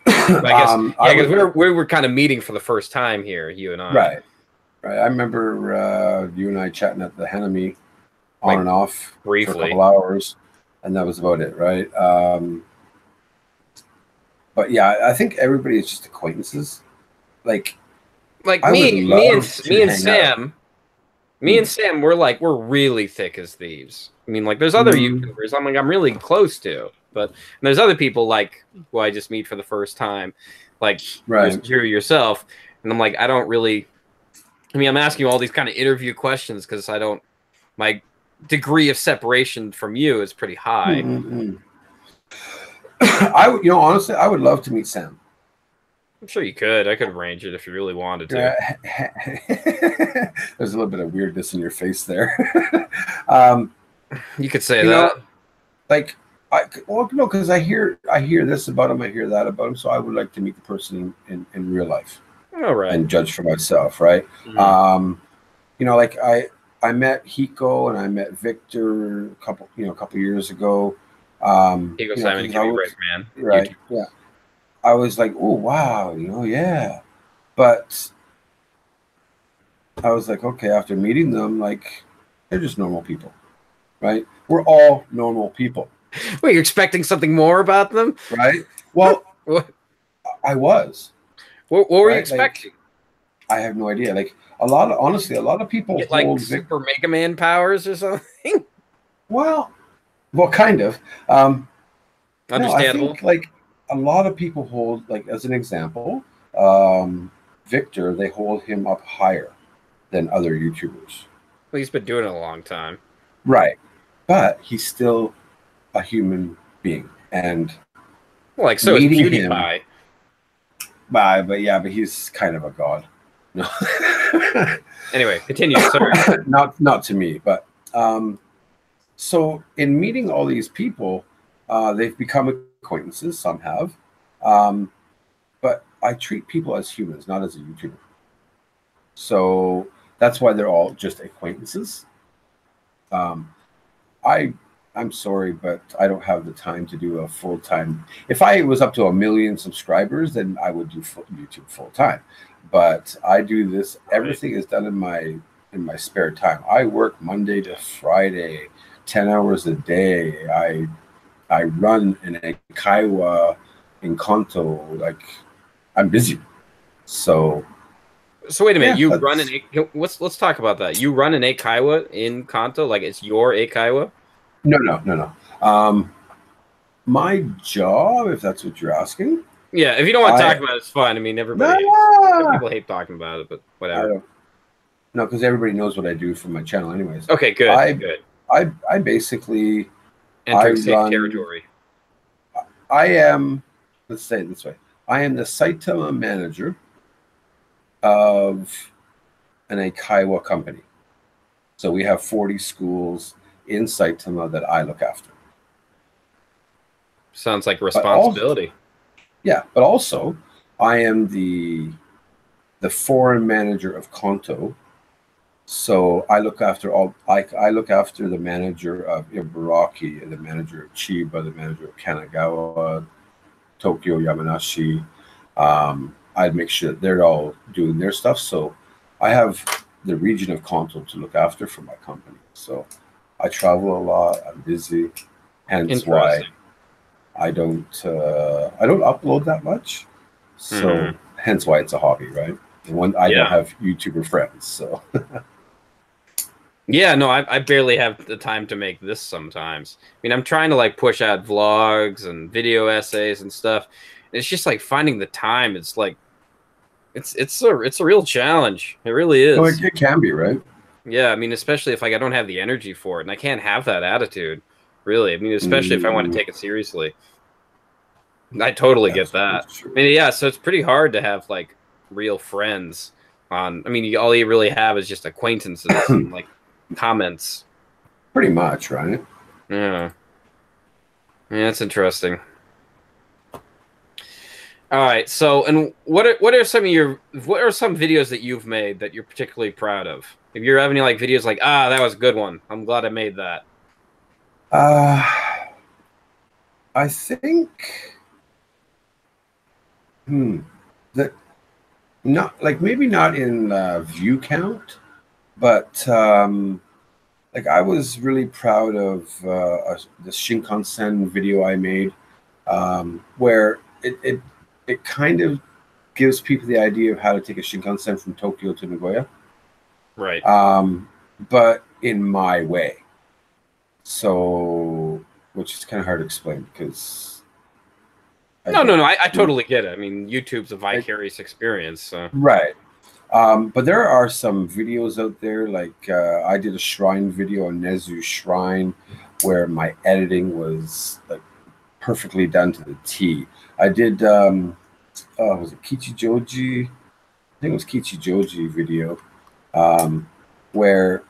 I guess we were kind of meeting for the first time here, you and I. Right. I remember you and I chatting at the Hanami on and off briefly for a couple hours, and that was about it, right? But yeah, I think everybody is just acquaintances. Like me and Sam, we're really thick as thieves. I mean, like there's other YouTubers I'm really close to, but there's other people like who I just meet for the first time, like you yourself, and I'm like, I don't really. I mean, I'm asking you all these kind of interview questions because my degree of separation from you is pretty high. Honestly, I would love to meet Sam. I'm sure you could. I could arrange it if you really wanted to. There's a little bit of weirdness in your face there. You could say that. Because I hear this about him, I hear that about him. So I would like to meet the person in real life. All right. And judge for myself, right? Mm-hmm. I met Hiko and I met Victor a couple years ago. Hiko Simon, Gimme Break Man. Right. YouTube. Yeah. I was like, oh wow, yeah. But I was like, okay, after meeting them, like they're just normal people. Right? We're all normal people. Wait, you're expecting something more about them? Right? Well, I was. What were you expecting? Like, I have no idea. Like a lot of people get like Super Mega Man powers or something. Well, kind of. Understandable. I think, like a lot of people hold, like as an example, Victor. They hold him up higher than other YouTubers. Well, he's been doing it a long time, right? But he's still a human being, and so is PewDiePie. But he's kind of a god. No. Anyway, continue. Sorry. not to me, but so in meeting all these people, they've become acquaintances. Some have. But I treat people as humans, not as a YouTuber. So that's why they're all just acquaintances. I'm sorry, but I don't have the time to do a full-time. If I was up to 1 million subscribers, then I would do YouTube full-time. But I do this. Everything is done in my spare time. I work Monday to Friday, 10 hours a day. I run an Eikaiwa in Kanto. Like, I'm busy. So wait a minute. You run an let's talk about that. You run an Eikaiwa in Kanto, like it's your Eikaiwa? No. My job, if that's what you're asking. Yeah, if you don't want to talk about it, it's fine. I mean, everybody people hate talking about it, but whatever. No, because everybody knows what I do for my channel, anyways. Okay, good. Good. I basically entering safe territory. I am. Let's say it this way. I am the Saitama manager of an Eikaiwa company. So we have 40 schools in Saitama that I look after. Sounds like responsibility. But also I am the foreign manager of Kanto. So I look after I look after the manager of Ibaraki, the manager of Chiba, the manager of Kanagawa, Tokyo, Yamanashi. I'd make sure that they're all doing their stuff. So I have the region of Kanto to look after for my company. So I travel a lot. I'm busy, hence why I don't upload that much. So hence why it's a hobby, right? And when I don't have YouTuber friends, so. Yeah, no, I barely have the time to make this sometimes. I mean, I'm trying to like push out vlogs and video essays and stuff. And it's just like finding the time. It's like it's a real challenge. It really is. No, it can be, right? Yeah, I mean, especially if like I don't have the energy for it, and I can't have that attitude. Really, I mean, especially if I want to take it seriously. I totally get that. I mean, yeah, so it's pretty hard to have like real friends on. I mean, all you really have is just acquaintances and like comments. Pretty much, right? Yeah. Yeah, that's interesting. All right, so and what are some videos that you've made that you're particularly proud of? If you're having any like videos like, that was a good one, I'm glad I made that. I think that not like maybe not in view count, but like I was really proud of the Shinkansen video I made, where it kind of gives people the idea of how to take a Shinkansen from Tokyo to Nagoya, right? But in my way, so which is kind of hard to explain because no, I totally get it. I mean, YouTube's a vicarious experience, so. Right. But there are some videos out there, like I did a shrine video on Nezu Shrine where my editing was like perfectly done to the T. I did, was it Kichijoji? I think it was Kichijoji video, where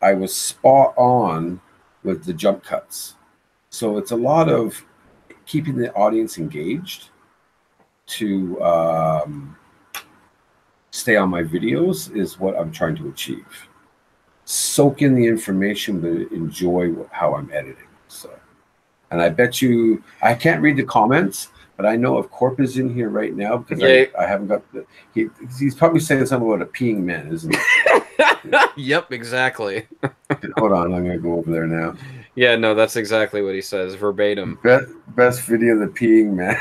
I was spot on with the jump cuts. So it's a lot of keeping the audience engaged to stay on my videos is what I'm trying to achieve. Soak in the information, but enjoy how I'm editing. So, and I bet you, I can't read the comments, but I know if Corp is in here right now because I haven't got the. He's probably saying something about a peeing man, isn't he? Yep, exactly. Hold on, I'm gonna go over there now. Yeah, no, that's exactly what he says, verbatim. Best video of the peeing man.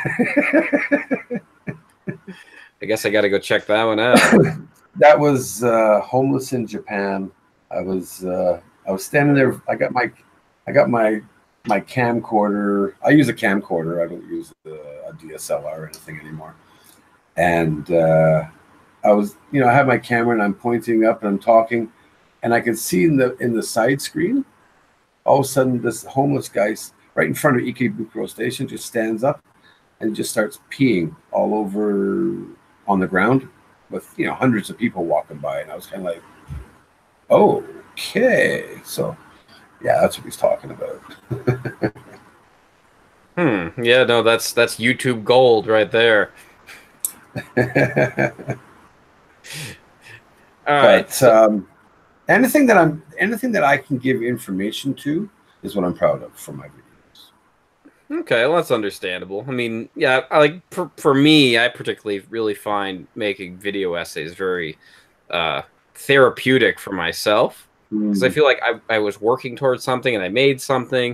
I guess I got to go check that one out. That was homeless in Japan. I was standing there. I got my camcorder. I use a camcorder. I don't use a DSLR or anything anymore. And I was, I have my camera and I'm pointing up and I'm talking, and I could see in the side screen, all of a sudden this homeless guy right in front of Ikebukuro Station just stands up and just starts peeing all over on the ground with hundreds of people walking by, and I was kind of like, okay, so yeah, that's what he's talking about. Yeah, no, that's YouTube gold right there. All right. But So, anything that I can give information to is what I'm proud of for my videos. okay, well, that's understandable. I mean, yeah, I like for me, I particularly really find making video essays very uh, therapeutic for myself because I Mm, feel like I was working towards something and I made something.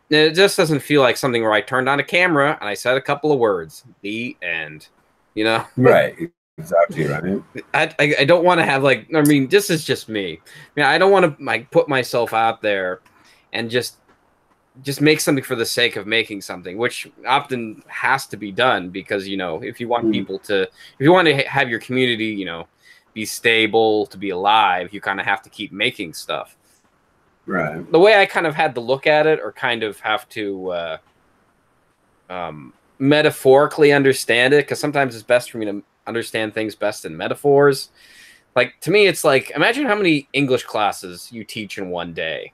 And it just doesn't feel like something where I turned on a camera and I said a couple of words. The end. You know, right, exactly right. I don't want to have like, I mean, this is just me. I mean, I don't want to like put myself out there and just make something for the sake of making something, which often has to be done because, you know, if you want Mm, people to, if you want to have your community, you know, be stable, to be alive, you kind of have to keep making stuff. right. The way I kind of had to look at it, or kind of have to metaphorically understand it, because sometimes it's best for me to understand things best in metaphors. Like, to me, it's like, imagine how many English classes you teach in one day,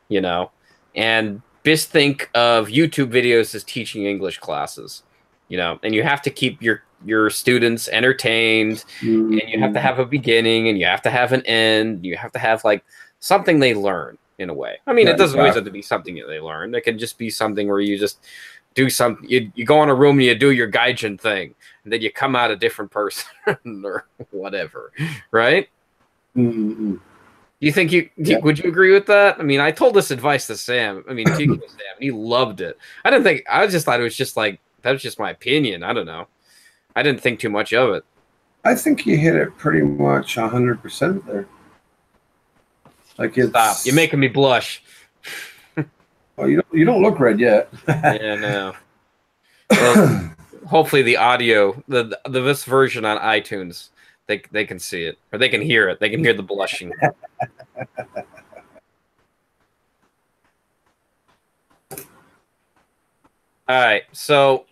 you know, and just think of YouTube videos as teaching English classes, you know, and you have to keep your students entertained, and you have to Mm, have a beginning and you have to have an end. You have to have like something they learn in a way. I mean, yeah, it doesn't always have exactly. to be something that they learn. It can just be something where you just do something. You go in a room and you do your gaijin thing, and then you come out a different person or whatever, right? Mm-mm. You think Yeah, would you agree with that? I mean, I told this advice to Sam. I mean, TK Sam, and he loved it. I didn't think. I just thought it was just like that was just my opinion. I don't know. I didn't think too much of it. I think you hit it pretty much 100% there. Like Stop! You're it's, making me blush. well, you don't look red yet. Yeah, no. Well, hopefully the audio, the this version on iTunes, they can see it or they can hear it. They can hear the blushing. All right, so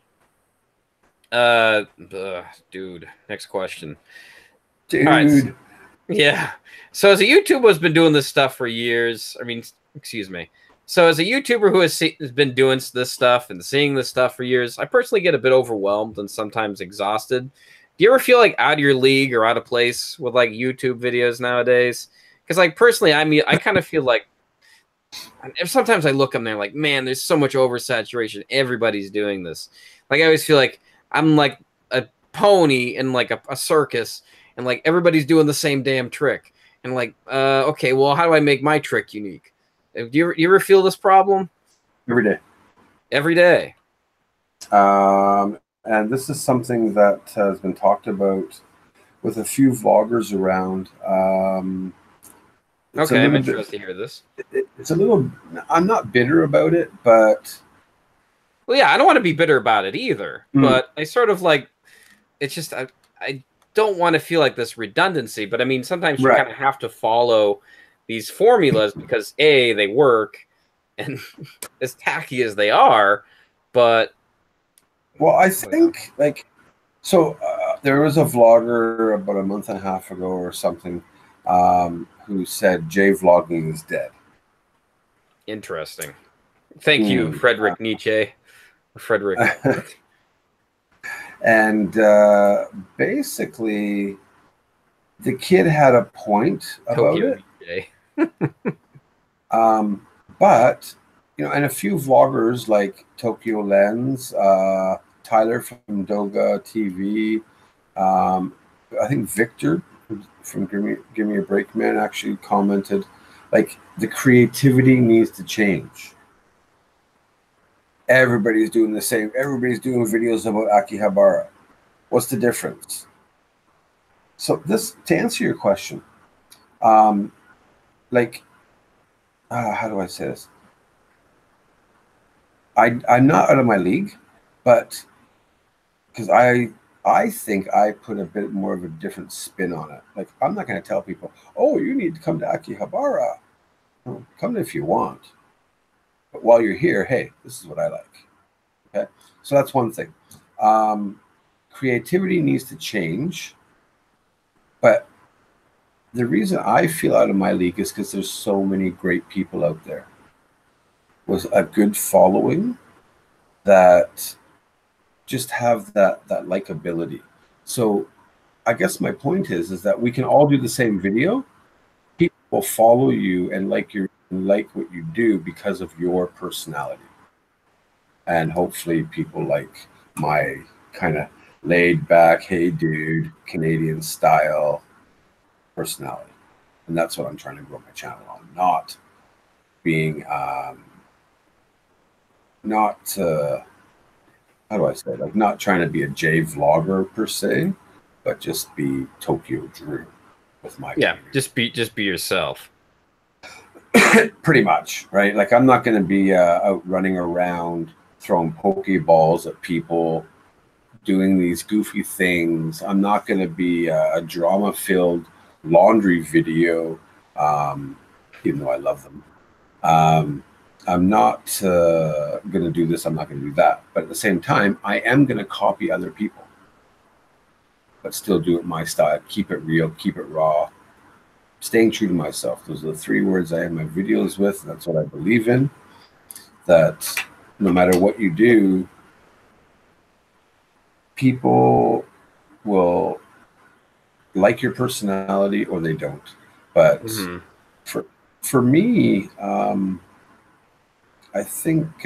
dude, next question. All right, Dude. yeah. So as a YouTuber who's been doing this stuff for years, I mean, excuse me. So as a YouTuber who has been doing this stuff and seeing this stuff for years, I personally get a bit overwhelmed and sometimes exhausted. Do you ever feel like out of your league or out of place with like YouTube videos nowadays? Because like personally, I mean, I kind of feel like sometimes I look on there like, man, there's so much oversaturation. Everybody's doing this. Like I always feel like I'm like a pony in like a circus, and like everybody's doing the same damn trick. And like, okay, well, how do I make my trick unique? You ever feel this problem Every day. every day? And this is something that has been talked about with a few vloggers around. It's a Okay, I'm little bit, interested to hear this. it's a little, I'm not bitter about it, but Well, yeah, I don't want to be bitter about it either, mm, but I sort of like it's just I don't want to feel like this redundancy, but I mean sometimes you right. kind of have to follow these formulas because A, they work, and as tacky as they are, but Well, I you know, think like, so there was a vlogger about a month and a half ago or something who said J vlogging is dead. interesting. Thank you, Mm. Frederick Nietzsche. Frederick And basically, the kid had a point about Tokyo it. Nietzsche. Um, but and a few vloggers like Tokyo Lens, Tyler from Doga TV, I think Victor from Give Me a Break Man actually commented, like the creativity needs to change. Everybody's doing the same. Everybody's doing videos about Akihabara. What's the difference? So this, to answer your question, um, like, how do I say this? I'm not out of my league, but because I think I put a bit more of a different spin on it. Like I'm not going to tell people, oh, you need to come to Akihabara. Well, come if you want, but while you're here, hey, this is what I like. Okay, so that's one thing. Creativity needs to change, but the reason I feel out of my league is because there's so many great people out there with a good following that just have that likability. So I guess my point is that we can all do the same video. People will follow you and like what you do because of your personality. And hopefully people like my kind of laid back, hey dude, Canadian style personality. And that's what I'm trying to grow my channel on. Not being how do I say it? Like not trying to be a J vlogger per se, but just be TokyoDrew with my community. just be yourself. Pretty much, right? Like I'm not going to be out running around throwing Pokeballs at people, doing these goofy things. I'm not going to be a drama-filled laundry video, even though I love them. I'm not going to do this. I'm not going to do that. But at the same time, I am going to copy other people, but still do it my style. Keep it real, keep it raw, staying true to myself. Those are the 3 words I have my videos with. That's what I believe in, that no matter what you do, people will like your personality or they don't. But for me, I think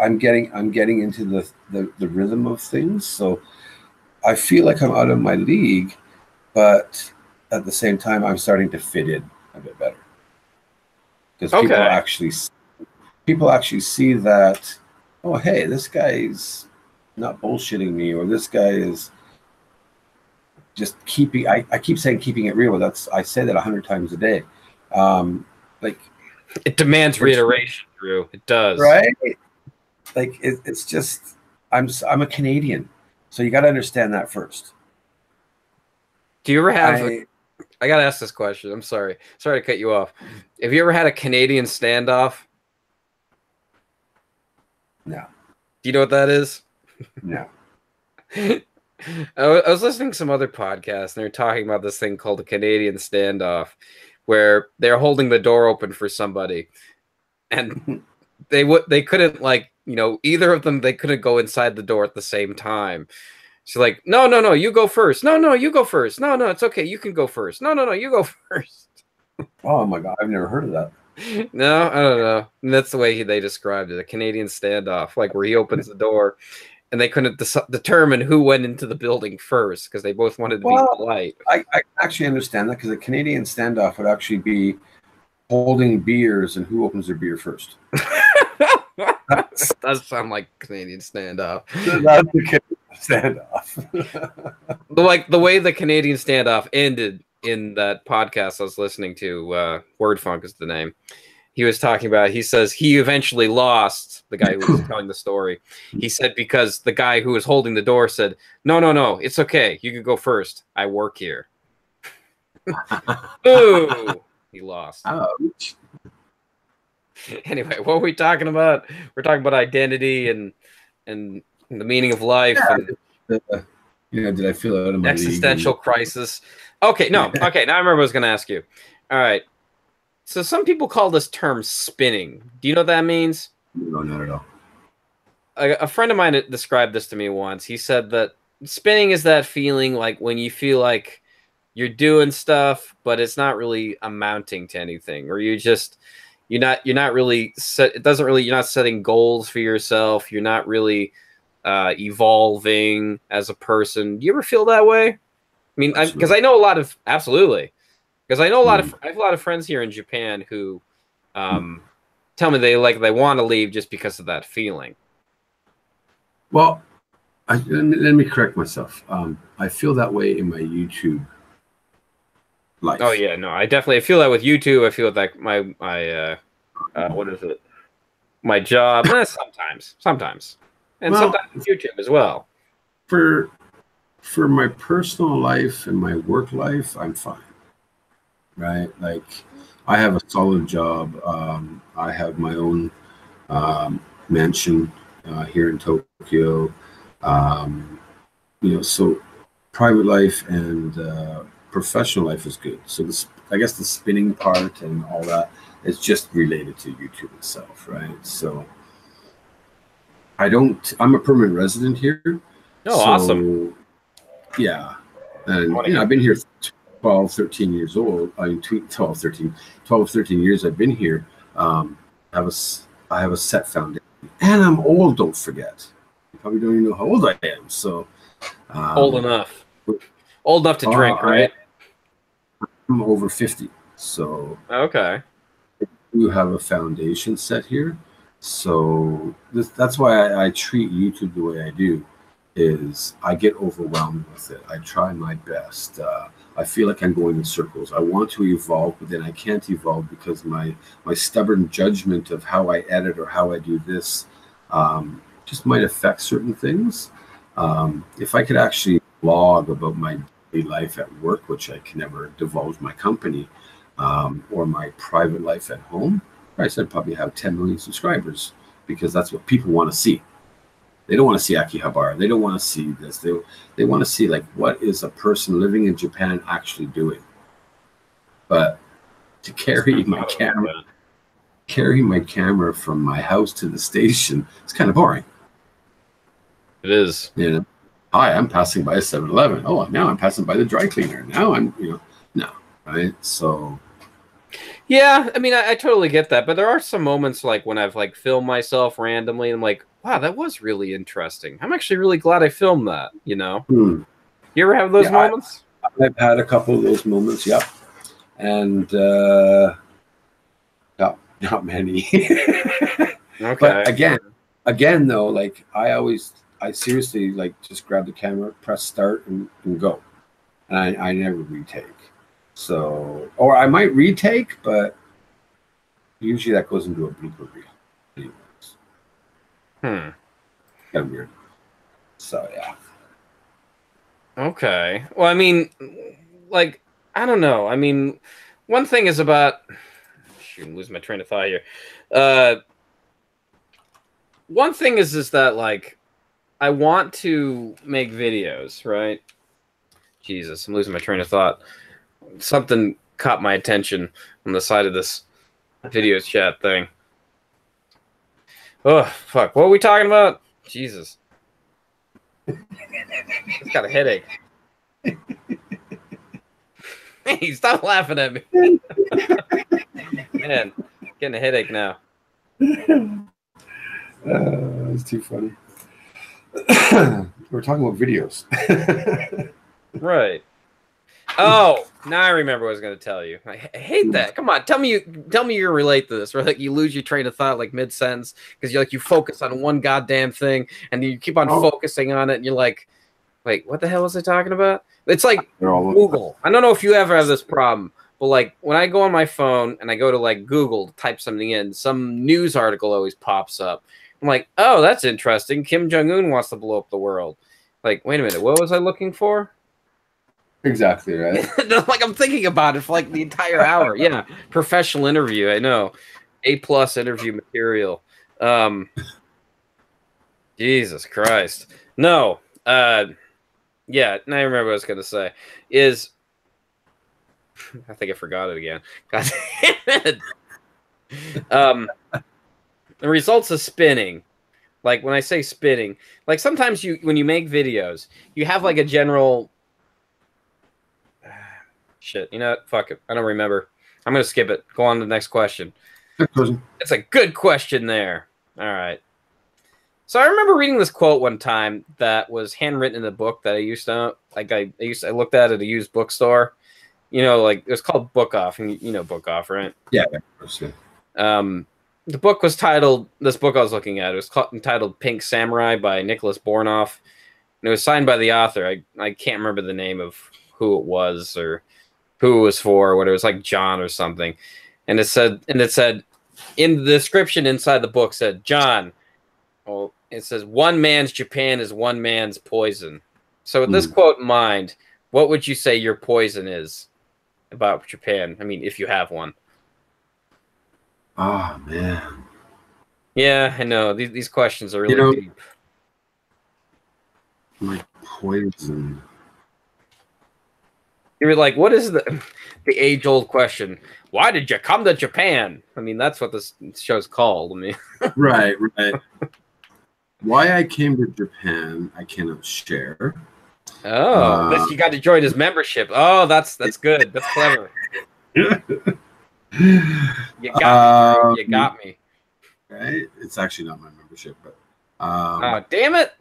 I'm getting into the rhythm of things. So I feel like I'm out of my league, but at the same time, I'm starting to fit in a bit better. Because people actually see that, oh, hey, this guy's not bullshitting me, or this guy is just keeping, I keep saying keeping it real. I say that 100 times a day. Like it demands reiteration, Drew. It does. Right? Like it's just, I'm a Canadian. So you got to understand that first. Do you ever have, I got to ask this question. I'm sorry. Sorry to cut you off. Have you ever had a Canadian standoff? No. Do you know what that is? No. I was listening to some other podcasts, and they were talking about this thing called a Canadian standoff, where they're holding the door open for somebody, and they couldn't, like, you know, either of them, they couldn't go inside the door at the same time. She's like, no, you go first. No, you go first. No, it's okay. You can go first. No, you go first. Oh my God, I've never heard of that. No, I don't know. And that's the way they described it, a Canadian standoff, like where he opens the door, and they couldn't determine who went into the building first because they both wanted to be polite. I actually understand that, because a Canadian standoff would actually be holding beers and who opens their beer first. That does sound like Canadian standoff. That's the Canadian standoff. Like the way the Canadian standoff ended in that podcast I was listening to, Word Funk is the name. He was talking about, he says he eventually lost, the guy who was telling the story. He said because the guy who was holding the door said, no, it's okay. You can go first. I work here. Ooh, he lost. Ouch. Anyway, what are we talking about? We're talking about identity and the meaning of life. Yeah, and, did I feel out of my existential crisis? Okay, no. Okay, now I remember what I was going to ask you. All right. So some people call this term spinning. Do you know what that means? No, not at all. A friend of mine described this to me once. He said that spinning is that feeling like when you feel like you're doing stuff, but it's not really amounting to anything, or you're not really you're not setting goals for yourself. You're not really evolving as a person. Do you ever feel that way? I mean, because I know a lot of, absolutely. Because I know I have a lot of friends here in Japan who tell me they want to leave just because of that feeling. Well, let me correct myself. I feel that way in my YouTube life. Oh yeah, no, I feel that with YouTube. I feel like my what is it? My job. Sometimes, and sometimes with YouTube as well. For my personal life and my work life, I'm fine. Right? Like, I have a solid job. I have my own mansion here in Tokyo. So private life and professional life is good. So I guess the spinning part and all that is just related to YouTube itself, right? So I'm a permanent resident here. Oh, so, awesome. Yeah. And I've been here 12, 13 years old. I mean, 12, 13 years I've been here. I have a set foundation. And I'm old, don't forget. You probably don't even know how old I am. So old enough. Old enough to drink, right? I'm over 50. So okay. I do have a foundation set here. So that's why I treat YouTube the way I do. Is I get overwhelmed with it. I try my best. I feel like I'm going in circles. I want to evolve, but then I can't evolve because my stubborn judgment of how I edit or how I do this just might affect certain things. If I could actually blog about my daily life at work, which I can never divulge my company, or my private life at home, I'd probably have 10 million subscribers because that's what people want to see. They don't want to see Akihabara. They don't want to see this. They want to see like what is a person living in Japan actually doing. But to carry my camera from my house to the station, it's kind of boring. It is. You know, hi, I'm passing by a 7-Eleven. Oh, now I'm passing by the dry cleaner. Now I'm, no, right? So. Yeah, I mean, I totally get that, but there are some moments like when I've like filmed myself randomly and I'm like, wow, that was really interesting. I'm actually really glad I filmed that, You ever have those moments? I've had a couple of those moments, yeah. And not many. Okay. But again though, like I seriously like just grab the camera, press start and go. And I never retake. So, or I might retake, but usually that goes into a blooper reel. Anyways. Kind of weird. So, yeah. Okay. Well, I mean, like, I don't know. I mean, one thing is about... Shoot, I'm losing my train of thought here. One thing is that, like, I want to make videos, right? Jesus, I'm losing my train of thought. Something caught my attention on the side of this video chat thing. Oh, fuck. What are we talking about? Jesus. It's got a headache. Hey, stop laughing at me. Man, getting a headache now. That's too funny. We're talking about videos. Right. Oh, now I remember what I was going to tell you. I hate that. Come on, tell me you relate to this, or like you lose your train of thought like mid sentence because you focus on one goddamn thing and you keep on focusing on it and you're like, wait, what the hell was I talking about? It's like Google. I don't know if you ever have this problem, but like when I go on my phone and I go to like Google to type something in, some news article always pops up. I'm like, oh, that's interesting. Kim Jong-un wants to blow up the world. Like, wait a minute, what was I looking for? Exactly right. Like I'm thinking about it for like the entire hour. Yeah, professional interview. I know, A+ interview material. Jesus Christ. No. Yeah. Now I remember what I was gonna say. Is I think I forgot it again. God damn it. The results of spinning. Like when I say spinning, like sometimes when you make videos, you have like a general. Shit, you know what? Fuck it. I don't remember. I'm going to skip it. Go on to the next question. It's a good question there. All right. So I remember reading this quote one time that was handwritten in a book that I used to like. I looked at it at a used bookstore. Like it was called Book Off, and you know Book Off, right? Yeah. The book was titled. This book I was looking at. It was entitled Pink Samurai by Nicholas Bornoff, and it was signed by the author. I can't remember the name of who it was or who it was for, or whatever. It was like John or something. And it said in the description inside the book said, John, well, it says, one man's Japan is one man's poison. So with this quote in mind, what would you say your poison is about Japan? I mean, if you have one. Oh, man. Yeah, I know. These questions are really deep. My poison. You were like, what is the age-old question? Why did you come to Japan? I mean, that's what this show's called. I mean, right. Why I came to Japan, I cannot share. Oh, this you got to join his membership. Oh, that's good. That's clever. You got me. You got me. Right? It's actually not my membership, but oh, damn it.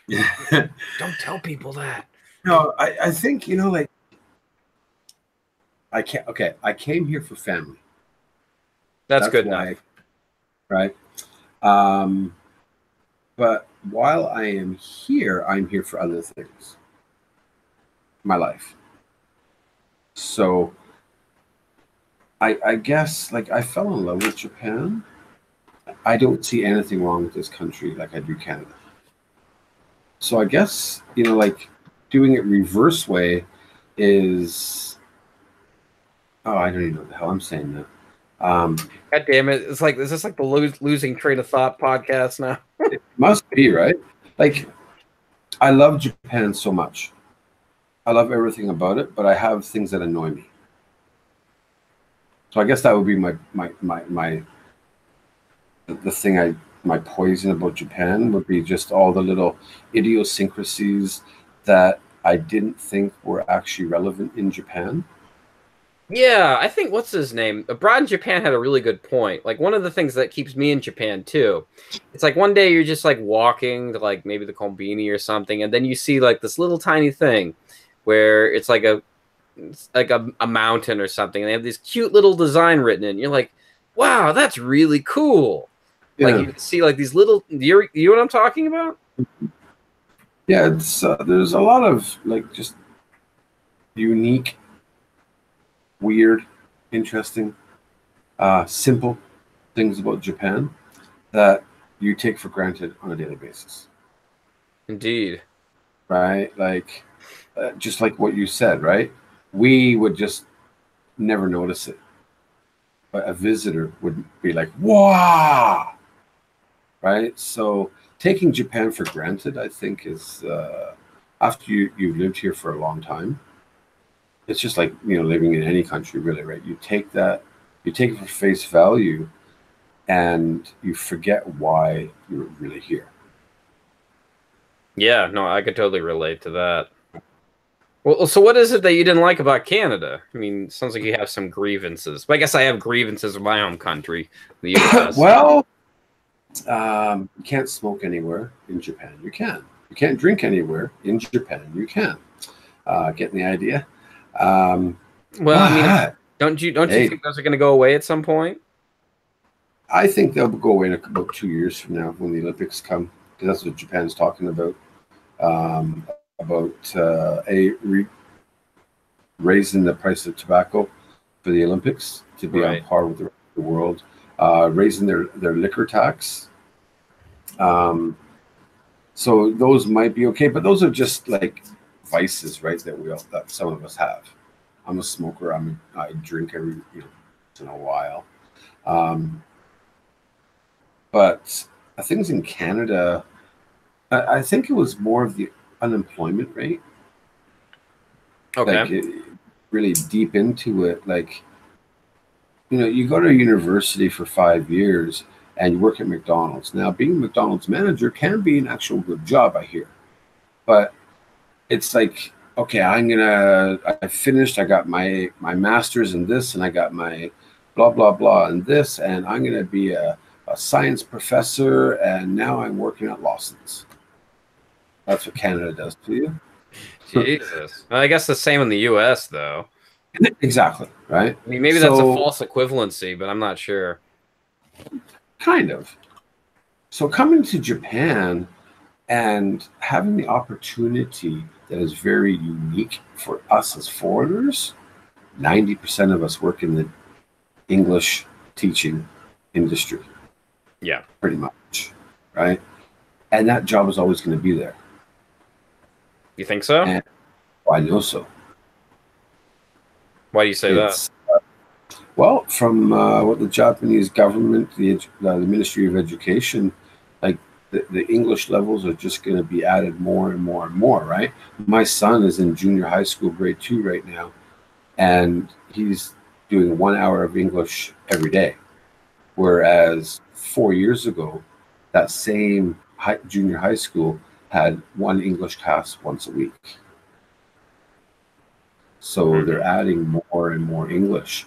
Yeah. Don't tell people that. No, I think, like I came here for family. That's good enough. Right? But while I am here, I'm here for other things. My life. So I guess like I fell in love with Japan. I don't see anything wrong with this country like I do Canada. So I guess, like doing it reverse way is I don't even know what the hell I'm saying now. God damn it. It's like, is this like the losing train of thought podcast now? It must be, right? Like, I love Japan so much. I love everything about it, but I have things that annoy me. So I guess that would be the thing my poison about Japan would be just all the little idiosyncrasies that I didn't think were actually relevant in Japan. Yeah, I think what's his name? Abroad in Japan had a really good point. Like one of the things that keeps me in Japan too. It's like one day you're just like walking to like maybe the Konbini or something, and then you see like this little tiny thing where it's like a mountain or something, and they have this cute little design written in. You're like, wow, that's really cool. Yeah. Like you can see like these little. You know what I'm talking about? Yeah, it's there's a lot of like just unique, weird, interesting, simple things about Japan that you take for granted on a daily basis. Indeed. Right? Like, just like what you said, right? We would just never notice it. But a visitor would be like, wow! Right? So taking Japan for granted, I think, is after you've lived here for a long time, it's just like, living in any country, really, right? You take it for face value, and you forget why you're really here. Yeah, no, I could totally relate to that. Well, so what is it that you didn't like about Canada? I mean, it sounds like you have some grievances. But I guess I have grievances in my home country, the U.S. Well, you can't smoke anywhere in Japan. You can. You can't drink anywhere in Japan. You can. Getting the idea? Well, I mean, don't you think those are going to go away at some point? I think they'll go away in about 2 years from now when the Olympics come, because that's what Japan's talking about. Raising the price of tobacco for the Olympics to be on par with the rest of the world, raising their liquor tax. So those might be okay, but those are just like vices, right? That some of us have. I'm a smoker. I drink every once in a while. But things in Canada, I think it was more of the unemployment rate. Okay. Like really deep into it. Like, you go to university for 5 years and you work at McDonald's. Now, being a McDonald's manager can be an actual good job, I hear. But it's like, okay, I finished, I got my master's in this, and I got my blah, blah, blah in this, and I'm going to be a science professor, and now I'm working at Lawson's. That's what Canada does to you. Jesus. Well, I guess the same in the U.S., though. Exactly, right? I mean, maybe that's a false equivalency, but I'm not sure. Kind of. So coming to Japan and having the opportunity that is very unique for us as foreigners, 90% of us work in the English teaching industry. Yeah. Pretty much, right? And that job is always going to be there. You think so? And I know so. Why do you say that? Well, from what the Japanese government, the Ministry of Education, like the English levels are just going to be added more and more and more, right? My son is in junior high school, grade 2 right now, and he's doing 1 hour of English every day. Whereas 4 years ago, that same junior high school had one English class once a week. So they're adding more and more English.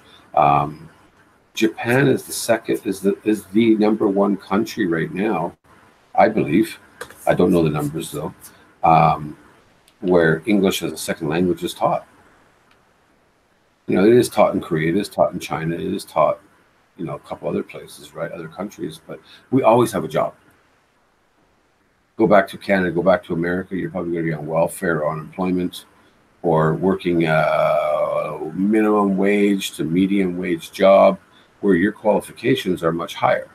Japan is the number one country right now, I believe. I don't know the numbers though, where English as a second language is taught. You know, it is taught in Korea, it is taught in China, it is taught, you know, a couple other places, right? Other countries, but we always have a job. Go back to Canada, go back to America, you're probably going to be on welfare or unemployment or working minimum wage to medium wage job where your qualifications are much higher.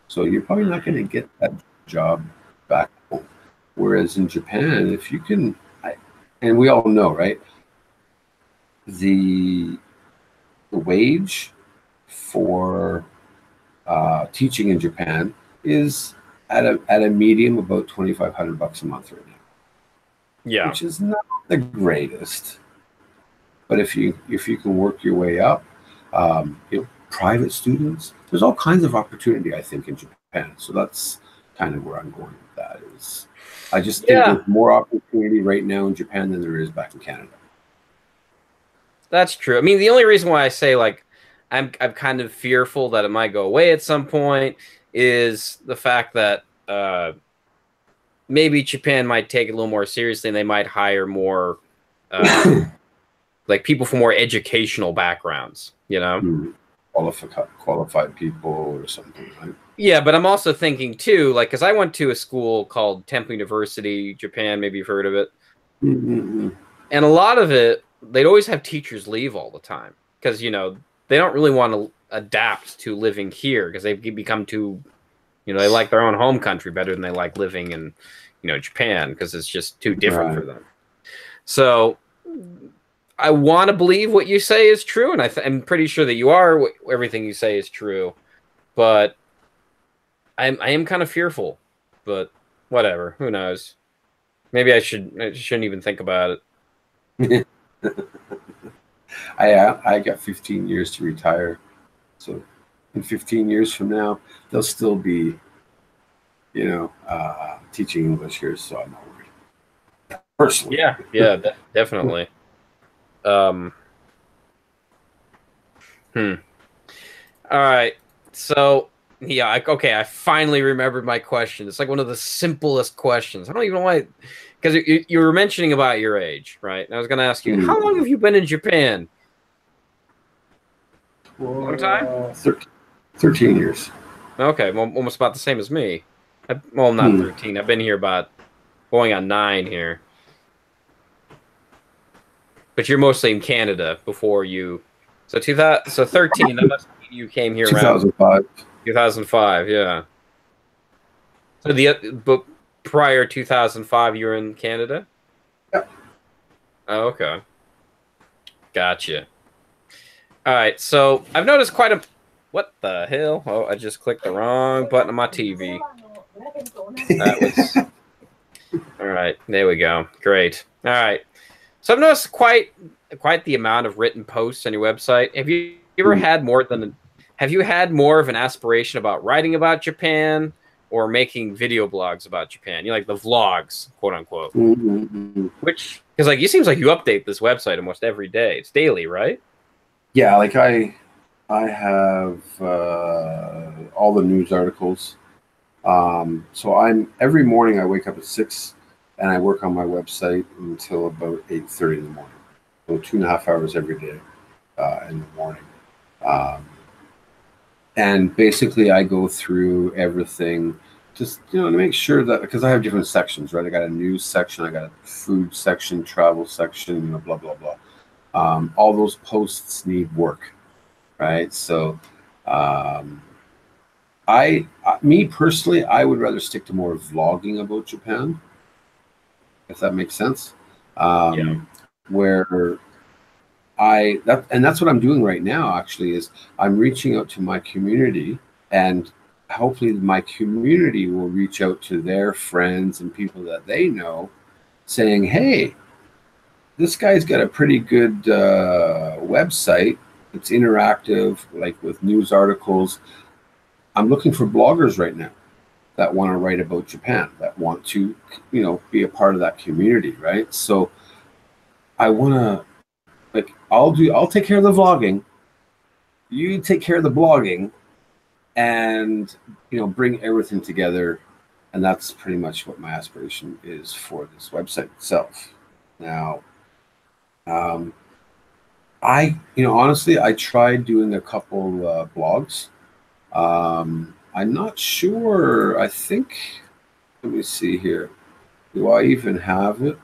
So you're probably not going to get that job back home. Whereas in Japan, if you can, and we all know, right? The wage for teaching in Japan is at a medium about $2,500 a month right now. Yeah, which is not the greatest, but if you can work your way up, you know, private students, there's all kinds of opportunity, I think, in Japan. So that's kind of where I'm going with that. Is I just think there's more opportunity right now in Japan than there is back in Canada. That's true. I mean, the only reason why I say like I'm kind of fearful that it might go away at some point is the fact that maybe Japan might take it a little more seriously and they might hire more like people from more educational backgrounds, you know? Qualified people or something, right? Yeah, but I'm also thinking too, like, because I went to a school called Temple University, Japan, maybe you've heard of it. Mm-hmm. And a lot of it, they'd always have teachers leave all the time because, you know, they don't really want to adapt to living here because they've become too, you know, they like their own home country better than they like living in, you know, Japan because it's just too different for them. So I want to believe what you say is true, and I'm pretty sure that you are. Everything you say is true, but I am kind of fearful. But whatever, who knows? Maybe I shouldn't even think about it. I got 15 years to retire, so in 15 years from now, they'll still be, you know, teaching English here, so I'm not worried. Personally. Yeah, definitely. All right. So, yeah, okay, I finally remembered my question. It's like one of the simplest questions. I don't even know why, because you were mentioning about your age, right? And I was going to ask you, how long have you been in Japan? Long time? 13 years. Okay, well, almost about the same as me. Well, not 13. I've been here about going on 9 here. But you're mostly in Canada before you. So 13. That must mean you came here 2005. around 2005. Yeah. So but prior 2005, you were in Canada. Yep. Oh, okay. Gotcha. All right. So I've noticed quite a. What the hell? Oh, I just clicked the wrong button on my TV. That was. All right. There we go. Great. All right. So I've noticed quite the amount of written posts on your website. Have you ever had more than? Have you had more of an aspiration about writing about Japan or making video blogs about Japan? You know, like the vlogs, quote unquote. Which, because like, it seems like you update this website almost every day. It's daily, right? Yeah, like I have all the news articles. So every morning I wake up at 6 and I work on my website until about 8:30 in the morning. So 2.5 hours every day in the morning. And basically I go through everything just, you know, to make sure that, because I have different sections, right? I got a news section, I got a food section, travel section, you know, blah, blah, blah. All those posts need work, right? So me personally, I would rather stick to more vlogging about Japan, if that makes sense. Where that's what I'm doing right now, actually, is I'm reaching out to my community, and hopefully my community will reach out to their friends and people that they know saying, hey, this guy's got a pretty good website. It's interactive, like with news articles. I'm looking for bloggers right now that want to write about Japan, that want to, be a part of that community, right? So I want to, like, I'll take care of the vlogging. You take care of the blogging, and bring everything together. And that's pretty much what my aspiration is for this website itself. Now, honestly, I tried doing a couple blogs. I'm not sure. I think, let me see here. Do I even have it?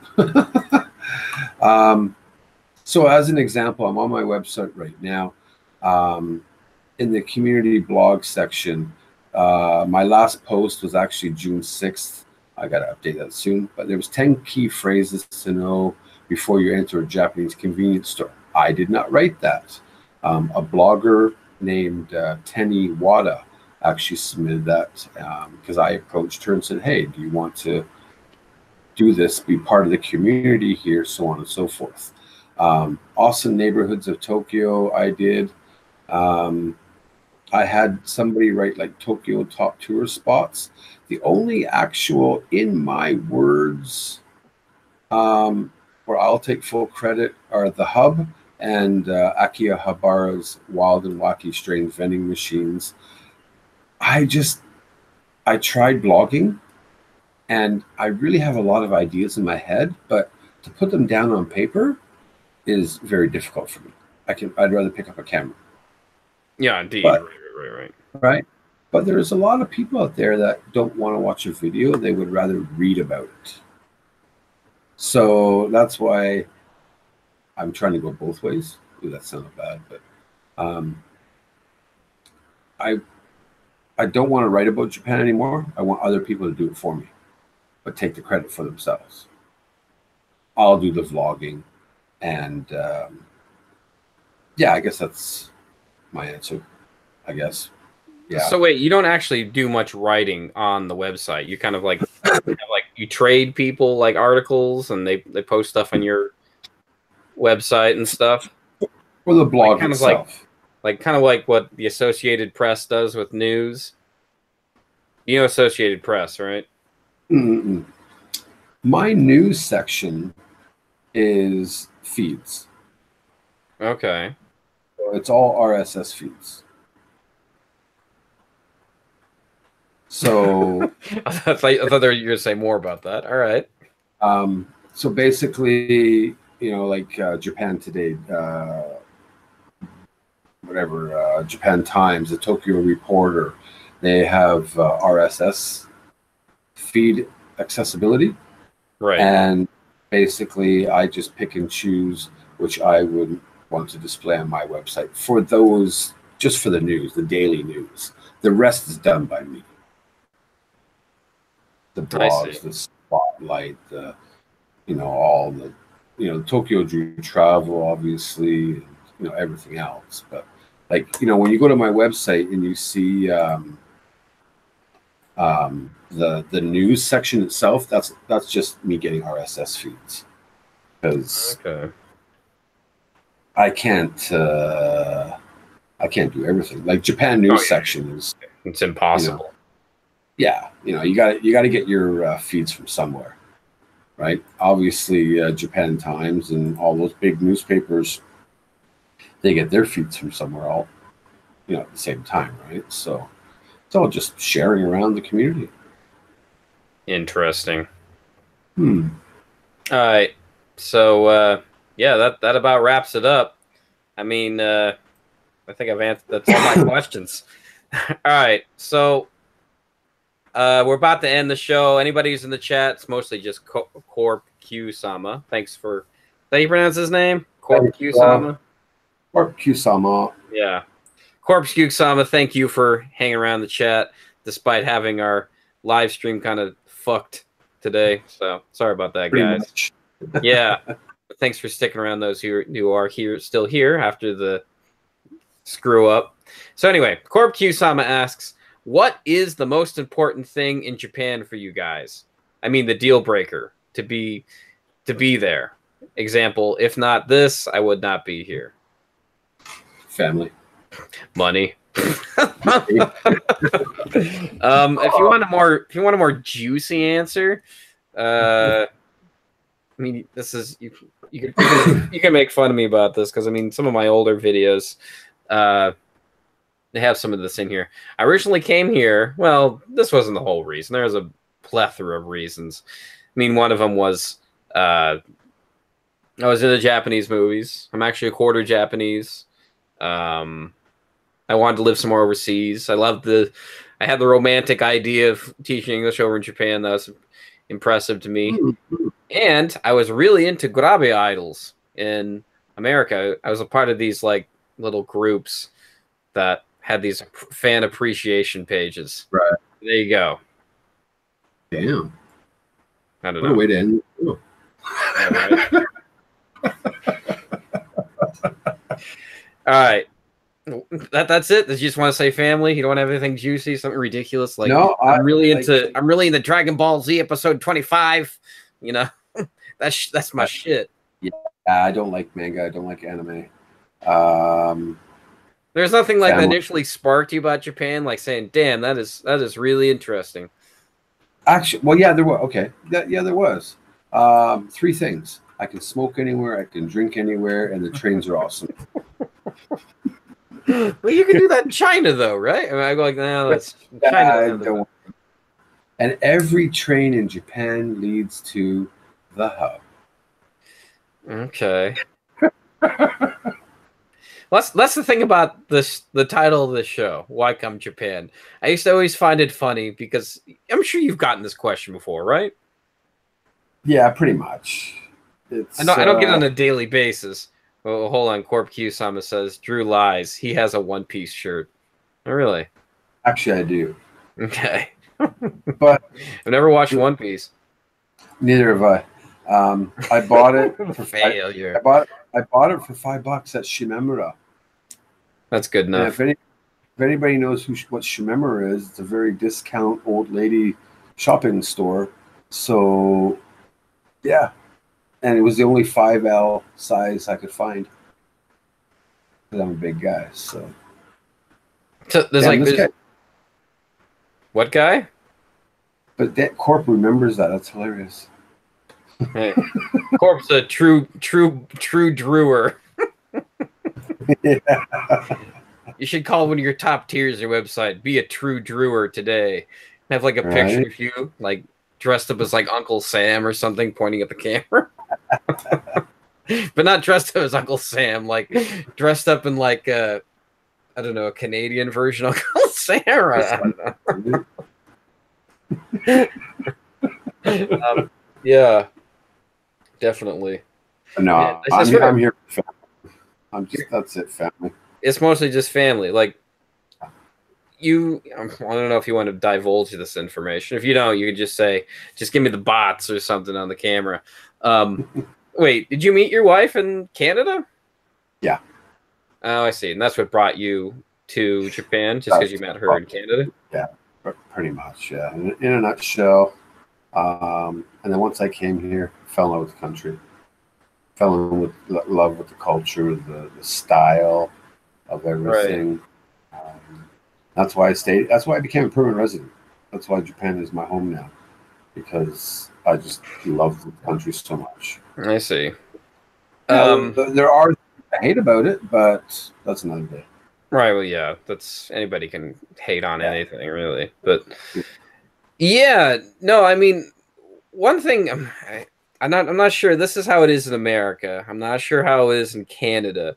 So as an example, I'm on my website right now. In the community blog section, my last post was actually June 6th. I got to update that soon. But there was 10 key phrases to know before you enter a Japanese convenience store. I did not write that. A blogger named Tenny Wada actually submitted that because I approached her and said, hey, do you want to do this, be part of the community here, so on and so forth. Awesome neighborhoods of Tokyo, I did. I had somebody write like Tokyo top tourist spots. The only actual in my words where I'll take full credit are the Hub and Akihabara's Wild and Wacky Strange vending machines. I tried blogging, and I really have a lot of ideas in my head, but to put them down on paper is very difficult for me. I'd rather pick up a camera. Yeah, indeed. But, right. But there's a lot of people out there that don't want to watch a video. They would rather read about it. So that's why I'm trying to go both ways. Ooh, that sounded bad, but I don't want to write about Japan anymore. I want other people to do it for me, but take the credit for themselves. I'll do the vlogging, and I guess that's my answer. I guess. Yeah. So wait, you don't actually do much writing on the website. You kind of like, you trade people like articles, and they post stuff on your website and stuff. Or the blog itself. Kind of like what the Associated Press does with news. You know Associated Press, right? Mm-mm. My news section is feeds. Okay. So it's all RSS feeds. So I thought you were going to say more about that. All right. So basically, like Japan Today, Japan Times, the Tokyo Reporter, they have RSS feed accessibility. Right. And basically, I just pick and choose which I would want to display on my website for those, just for the news, the daily news. The rest is done by me. The blogs, the spotlight, all the, TokyoDrew travel, obviously, everything else. But when you go to my website and you see the news section itself, that's just me getting RSS feeds, because I can't do everything. Like Japan news section is, it's impossible. You got to get your feeds from somewhere, right? Obviously, Japan Times and all those big newspapers, they get their feeds from somewhere all, at the same time, right? So it's all just sharing around the community. Interesting. All right. So that about wraps it up. I mean, I think I've answered that's all my questions. All right. So we're about to end the show. Anybody who's in the chat, it's mostly just Corp Q-sama. Thanks for... How do you pronounce his name? Corp Q-sama? Corp Q-sama. Yeah. Corp Q-sama, thank you for hanging around the chat, despite having our live stream kind of fucked today. So sorry about that, guys. Yeah. Thanks for sticking around, those who are still here after the screw up. So anyway, Corp Q-sama asks, what is the most important thing in Japan for you guys? I mean, the deal breaker to be there. Example, if not this, I would not be here. Family. Money. If you want a more juicy answer, I mean, this is you can make fun of me about this because I mean, some of my older videos, they have some of this in here. I originally came here. Well, this wasn't the whole reason. There was a plethora of reasons. I mean, one of them was I was into Japanese movies. I'm actually a quarter Japanese. I wanted to live somewhere overseas. I had the romantic idea of teaching English over in Japan. That was impressive to me. And I was really into grabbe idols in America. I was a part of these like little groups that had these fan appreciation pages. Right. There you go. Damn. I don't What know. a way to end. Oh. All right. That's it. You just want to say family? You don't want to have anything juicy, something ridiculous? Like No, I'm really into Dragon Ball Z episode 25. You know, that's my shit. Yeah, I don't like manga. I don't like anime. There's nothing like that initially sparked you about Japan, like saying, "Damn, that is really interesting." Actually, well, yeah, there was. Okay, yeah, there was. 3 things: I can smoke anywhere, I can drink anywhere, and the trains are awesome. Well, you can do that in China, though, right? I mean, I go like, no, that's China. And every train in Japan leads to the hub. Okay. Well, that's the thing about this. The title of the show, "Why Come Japan?" I used to always find it funny because I'm sure you've gotten this question before, right? Yeah, pretty much. I don't get it on a daily basis. Oh, hold on. Corp Q Sama says Drew lies. He has a One Piece shirt. Oh, really? Actually, I do. Okay. But I've never watched One Piece. Neither have I. I bought it for failure. I bought it for $5 at Shimemura. That's good enough. And if anybody knows what Shimemura is, it's a very discount old lady shopping store. So, yeah. And it was the only 5L size I could find. Because I'm a big guy, so. So there's what guy? But that Corp remembers that. That's hilarious. Hey. Corp's a true drewer. Yeah. You should call one of your top tiers on your website. Be a true drewer today. Have like a picture of you, like dressed up as like Uncle Sam or something, pointing at the camera. But not dressed up as Uncle Sam, like dressed up in like I don't know, a Canadian version of Uncle Sam. I don't know. Yeah, definitly. No, yeah, I'm here for family. That's it, family. It's mostly just family. Like I don't know if you want to divulge this information. If you don't, you could just say, just give me the bots or something on the camera. Wait, did you meet your wife in Canada? Yeah. Oh, I see. And that's what brought you to Japan, just because you met her in Canada? Yeah, pretty much, yeah. In a nutshell. And then once I came here, fell in love with the country. Fell in love with the culture, the style of everything. Right. That's why I stayed. That's why I became a permanent resident. That's why Japan is my home now. Because I just love the country so much. I see. There are things I hate about it, but that's another day. Right. Well, yeah. That's anybody can hate on anything, really. But yeah, no. I mean, one thing I'm not sure. This is how it is in America. I'm not sure how it is in Canada,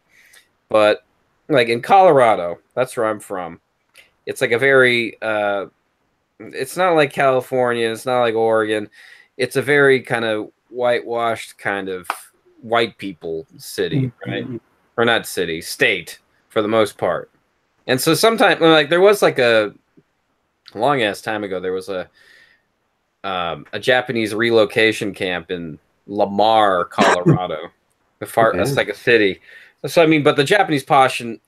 but like in Colorado, that's where I'm from. It's like a very. It's not like California. It's not like Oregon. It's a very kind of whitewashed kind of white people city, right? Or not city, state for the most part. And so sometimes, like there was like a long ass time ago, there was a Japanese relocation camp in Lamar, Colorado. That's like a city. So I mean, but the Japanese population.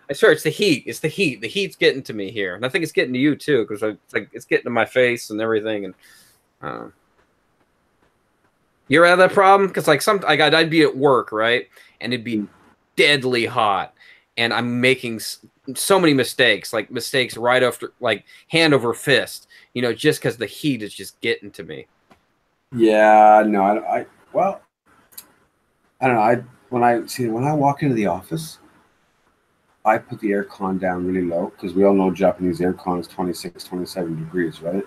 I swear, it's the heat. It's the heat. The heat's getting to me here, and I think it's getting to you too, because it's getting to my face and everything. And you ever had that problem? Because like I'd be at work, right, and it'd be deadly hot, and I'm making so many mistakes, like mistakes right after, like hand over fist, you know, just because the heat is just getting to me. Yeah, no, well, I don't know. When I walk into the office, I put the aircon down really low because we all know Japanese aircon is 26, 27 degrees, right?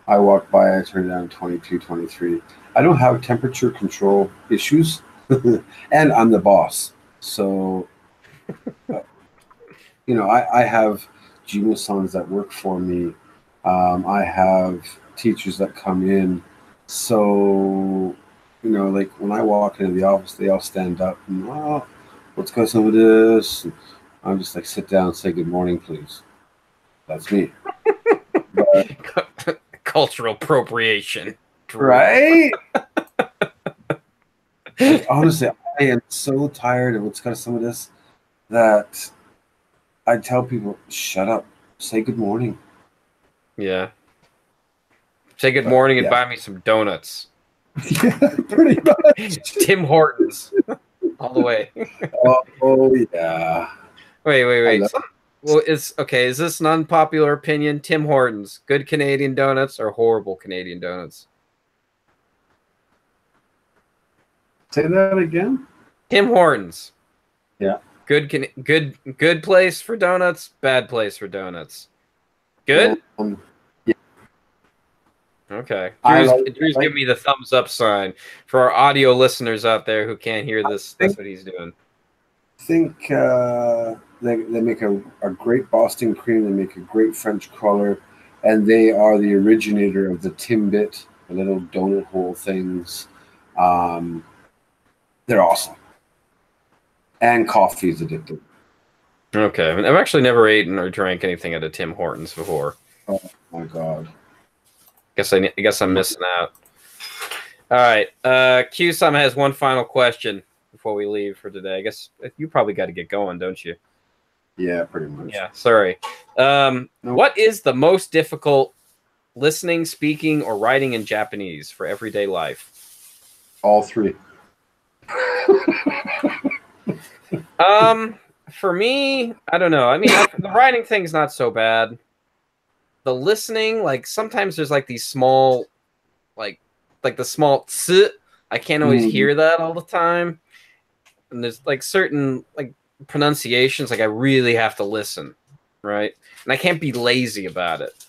I walk by, I turn it down 22, 23. I don't have temperature control issues, and I'm the boss. So, you know, I have Jima-sans that work for me. I have teachers that come in. So, you know, like when I walk into the office, they all stand up and, oh, let's go some of this. And I'm just like, sit down and say good morning, please. That's me. But, Cultural appropriation. right? Like, honestly, I am so tired of what's got some of this that I tell people, shut up, say good morning. Yeah. Say good But, morning and yeah. buy me some donuts. Yeah, pretty much. Tim Hortons. All the way. Oh yeah. Wait. Well, is this an unpopular opinion? Tim Hortons, good Canadian donuts or horrible Canadian donuts? Say that again. Tim Hortons. Yeah. Good place for donuts, bad place for donuts. Good? Yeah. Okay. Drew's like giving me the thumbs up sign for our audio listeners out there who can't hear this. That's what he's doing. I think they make a great Boston cream. They make a great French cruller, and they are the originator of the Timbit, the little donut hole things. They're awesome. And coffee is addictive. Okay. I've actually never eaten or drank anything at a Tim Hortons before. Oh my god. I guess I'm missing out. All right. Q-Sum has one final question before we leave for today. I guess you probably got to get going, don't you? Yeah, pretty much. Yeah, sorry. Nope. What is the most difficult listening, speaking, or writing in Japanese for everyday life? All three. For me, I don't know. I mean, the writing thing's not so bad. The listening, like sometimes there's like these small, like the small ts. I can't always hear that all the time. And there's like certain like pronunciations, like I really have to listen, right? And I can't be lazy about it.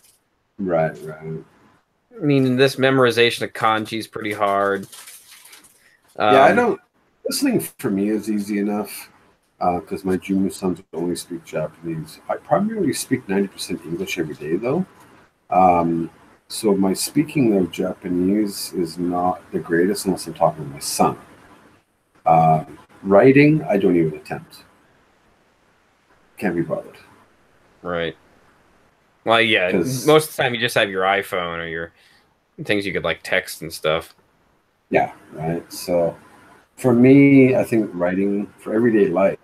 Right. I mean, this memorization of kanji is pretty hard. Yeah, I don't. Listening for me is easy enough because my junior sons only speak Japanese. I primarily speak 90% English every day, though. So my speaking of Japanese is not the greatest unless I'm talking to my son. Writing, I don't even attempt. Can't be bothered. Right. Well, yeah. Most of the time, you just have your iPhone or your things you could like text and stuff. Yeah. Right. So for me, I think writing for everyday life,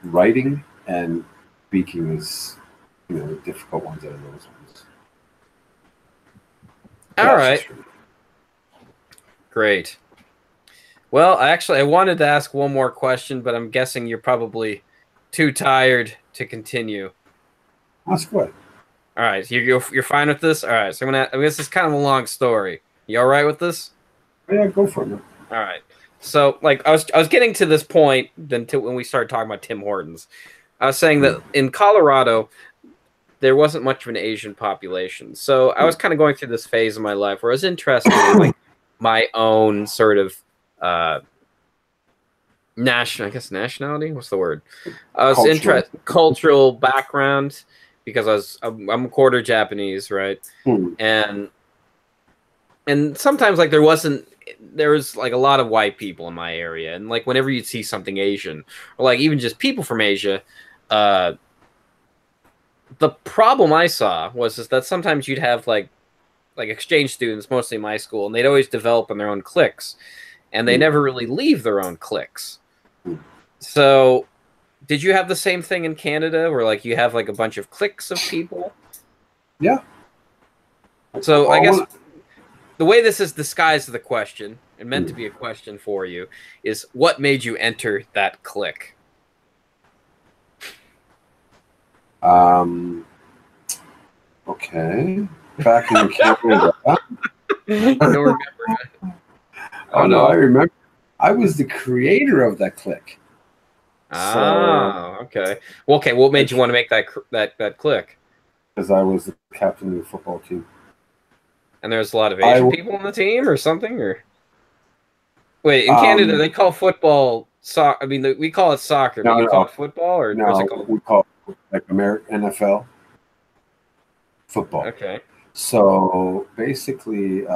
writing and speaking is, you know, the difficult ones out of those ones. All right. Great. Well, I wanted to ask one more question, but I'm guessing you're probably too tired to continue. Ask what? All right, you're fine with this. All right, so I guess it's kind of a long story. You all right with this? Yeah, go for it. Man. All right. So, like, I was getting to this point when we started talking about Tim Hortons. I was saying that in Colorado, there wasn't much of an Asian population. So I was kind of going through this phase of my life where I was interested in like my own sort of nationality. What's the word? I was interested cultural background because I'm a quarter Japanese, right? And sometimes like there was like a lot of white people in my area, and like whenever you'd see something Asian or like even just people from Asia, the problem I saw was that sometimes you'd have like exchange students, mostly in my school, and they'd always develop in their own cliques, and they never really leave their own cliques. So, did you have the same thing in Canada, where like you have like a bunch of cliques of people? Yeah. So I guess the way this is disguised as the question and meant to be a question for you is, what made you enter that clique? Um, okay. Back in Canada. You don't remember? Oh no, I remember. I was the creator of that clique. Ah, okay. Well, okay. What made you want to make that click? Because I was the captain of the football team. And there's a lot of Asian people on the team, or something, or wait, in Canada they call football soccer. I mean, we call it soccer, but you call it football, or no, what's it called? We call it like American NFL football. Okay. So basically,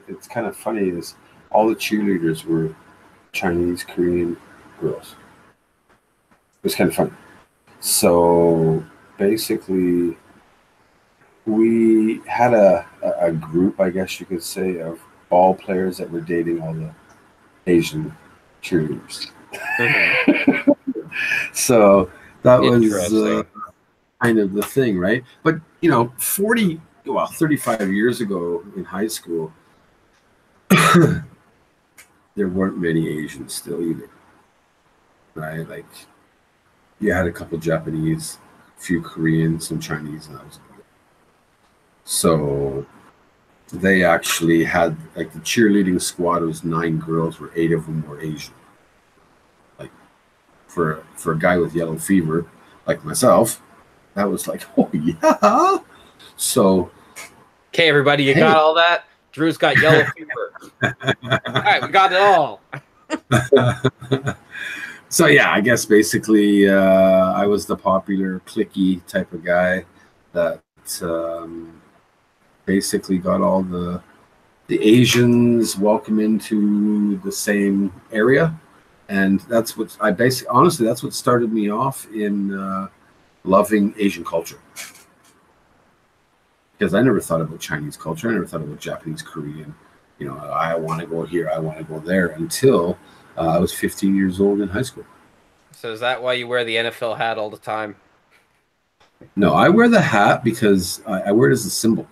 it's kind of funny is all the cheerleaders were Chinese, Korean girls. It was kind of funny. So basically, we had a group, I guess you could say, of ball players that were dating all the Asian cheerleaders. Mm-hmm. So that was kind of the thing, right? But, 35 years ago in high school, there weren't many Asians still either, right? Like, you had a couple Japanese, a few Koreans, some Chinese, and that was about it. So they actually had, like, the cheerleading squad was 9 girls, where 8 of them were Asian. Like, for a guy with yellow fever, like myself, that was like, oh yeah. So, okay, everybody, you got all that? Drew's got yellow fever. All right, we got it all. So yeah, I guess basically I was the popular cliquey type of guy that basically got all the Asians welcome into the same area, and that's what honestly that's what started me off in loving Asian culture, because I never thought about Chinese culture, I never thought about Japanese, Korean. I want to go here, I want to go there, until I was 15 years old in high school. So is that why you wear the NFL hat all the time? No, I wear the hat because I wear it as a symbol.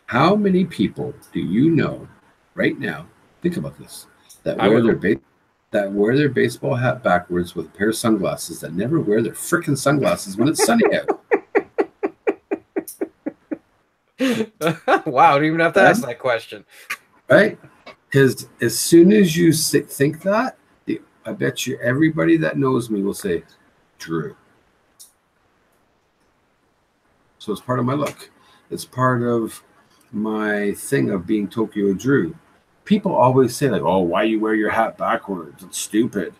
How many people do you know right now? Think about this. That wear their baseball hat backwards with a pair of sunglasses, that never wear their freaking sunglasses when it's sunny out. Wow, I don't even have to ask that question. Right? Because as soon as you think that, I bet you everybody that knows me will say, Drew. So it's part of my look. It's part of my thing of being TokyoDrew. People always say, like, oh, why you wear your hat backwards? It's stupid.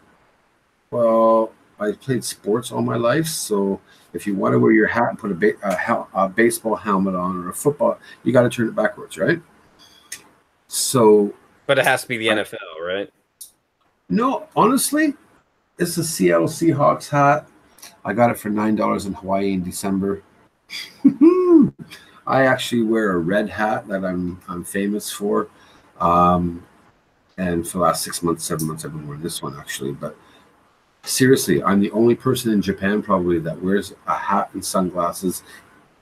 Well, I played sports all my life, so if you want to wear your hat and put a baseball helmet on, or a football, you got to turn it backwards, right? So, but it has to be the NFL, right? No, honestly, it's a Seattle Seahawks hat. I got it for $9 in Hawaii in December. I actually wear a red hat that I'm famous for, and for the last 6 months, 7 months, I've been wearing this one actually. But seriously, I'm the only person in Japan probably that wears a hat and sunglasses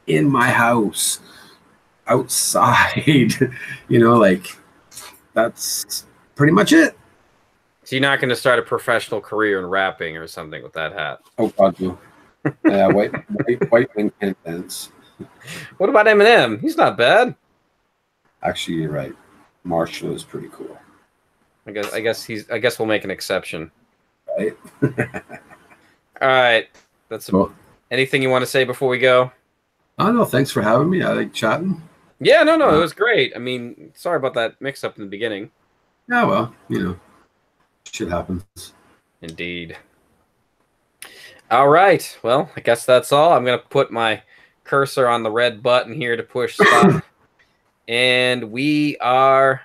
in my house, outside. Like, that's pretty much it. So you're not going to start a professional career in rapping or something with that hat? Oh God, no. White wing pants. What about Eminem? He's not bad. Actually, you're right. Marshall is pretty cool. I guess we'll make an exception. Right. All right. That's cool. Anything you want to say before we go? Oh no, thanks for having me. I like chatting. Yeah, no, it was great. I mean, sorry about that mix-up in the beginning. Yeah, well, shit happens. Indeed. All right. Well, I guess that's all. I'm going to put my cursor on the red button here to push stop. And we are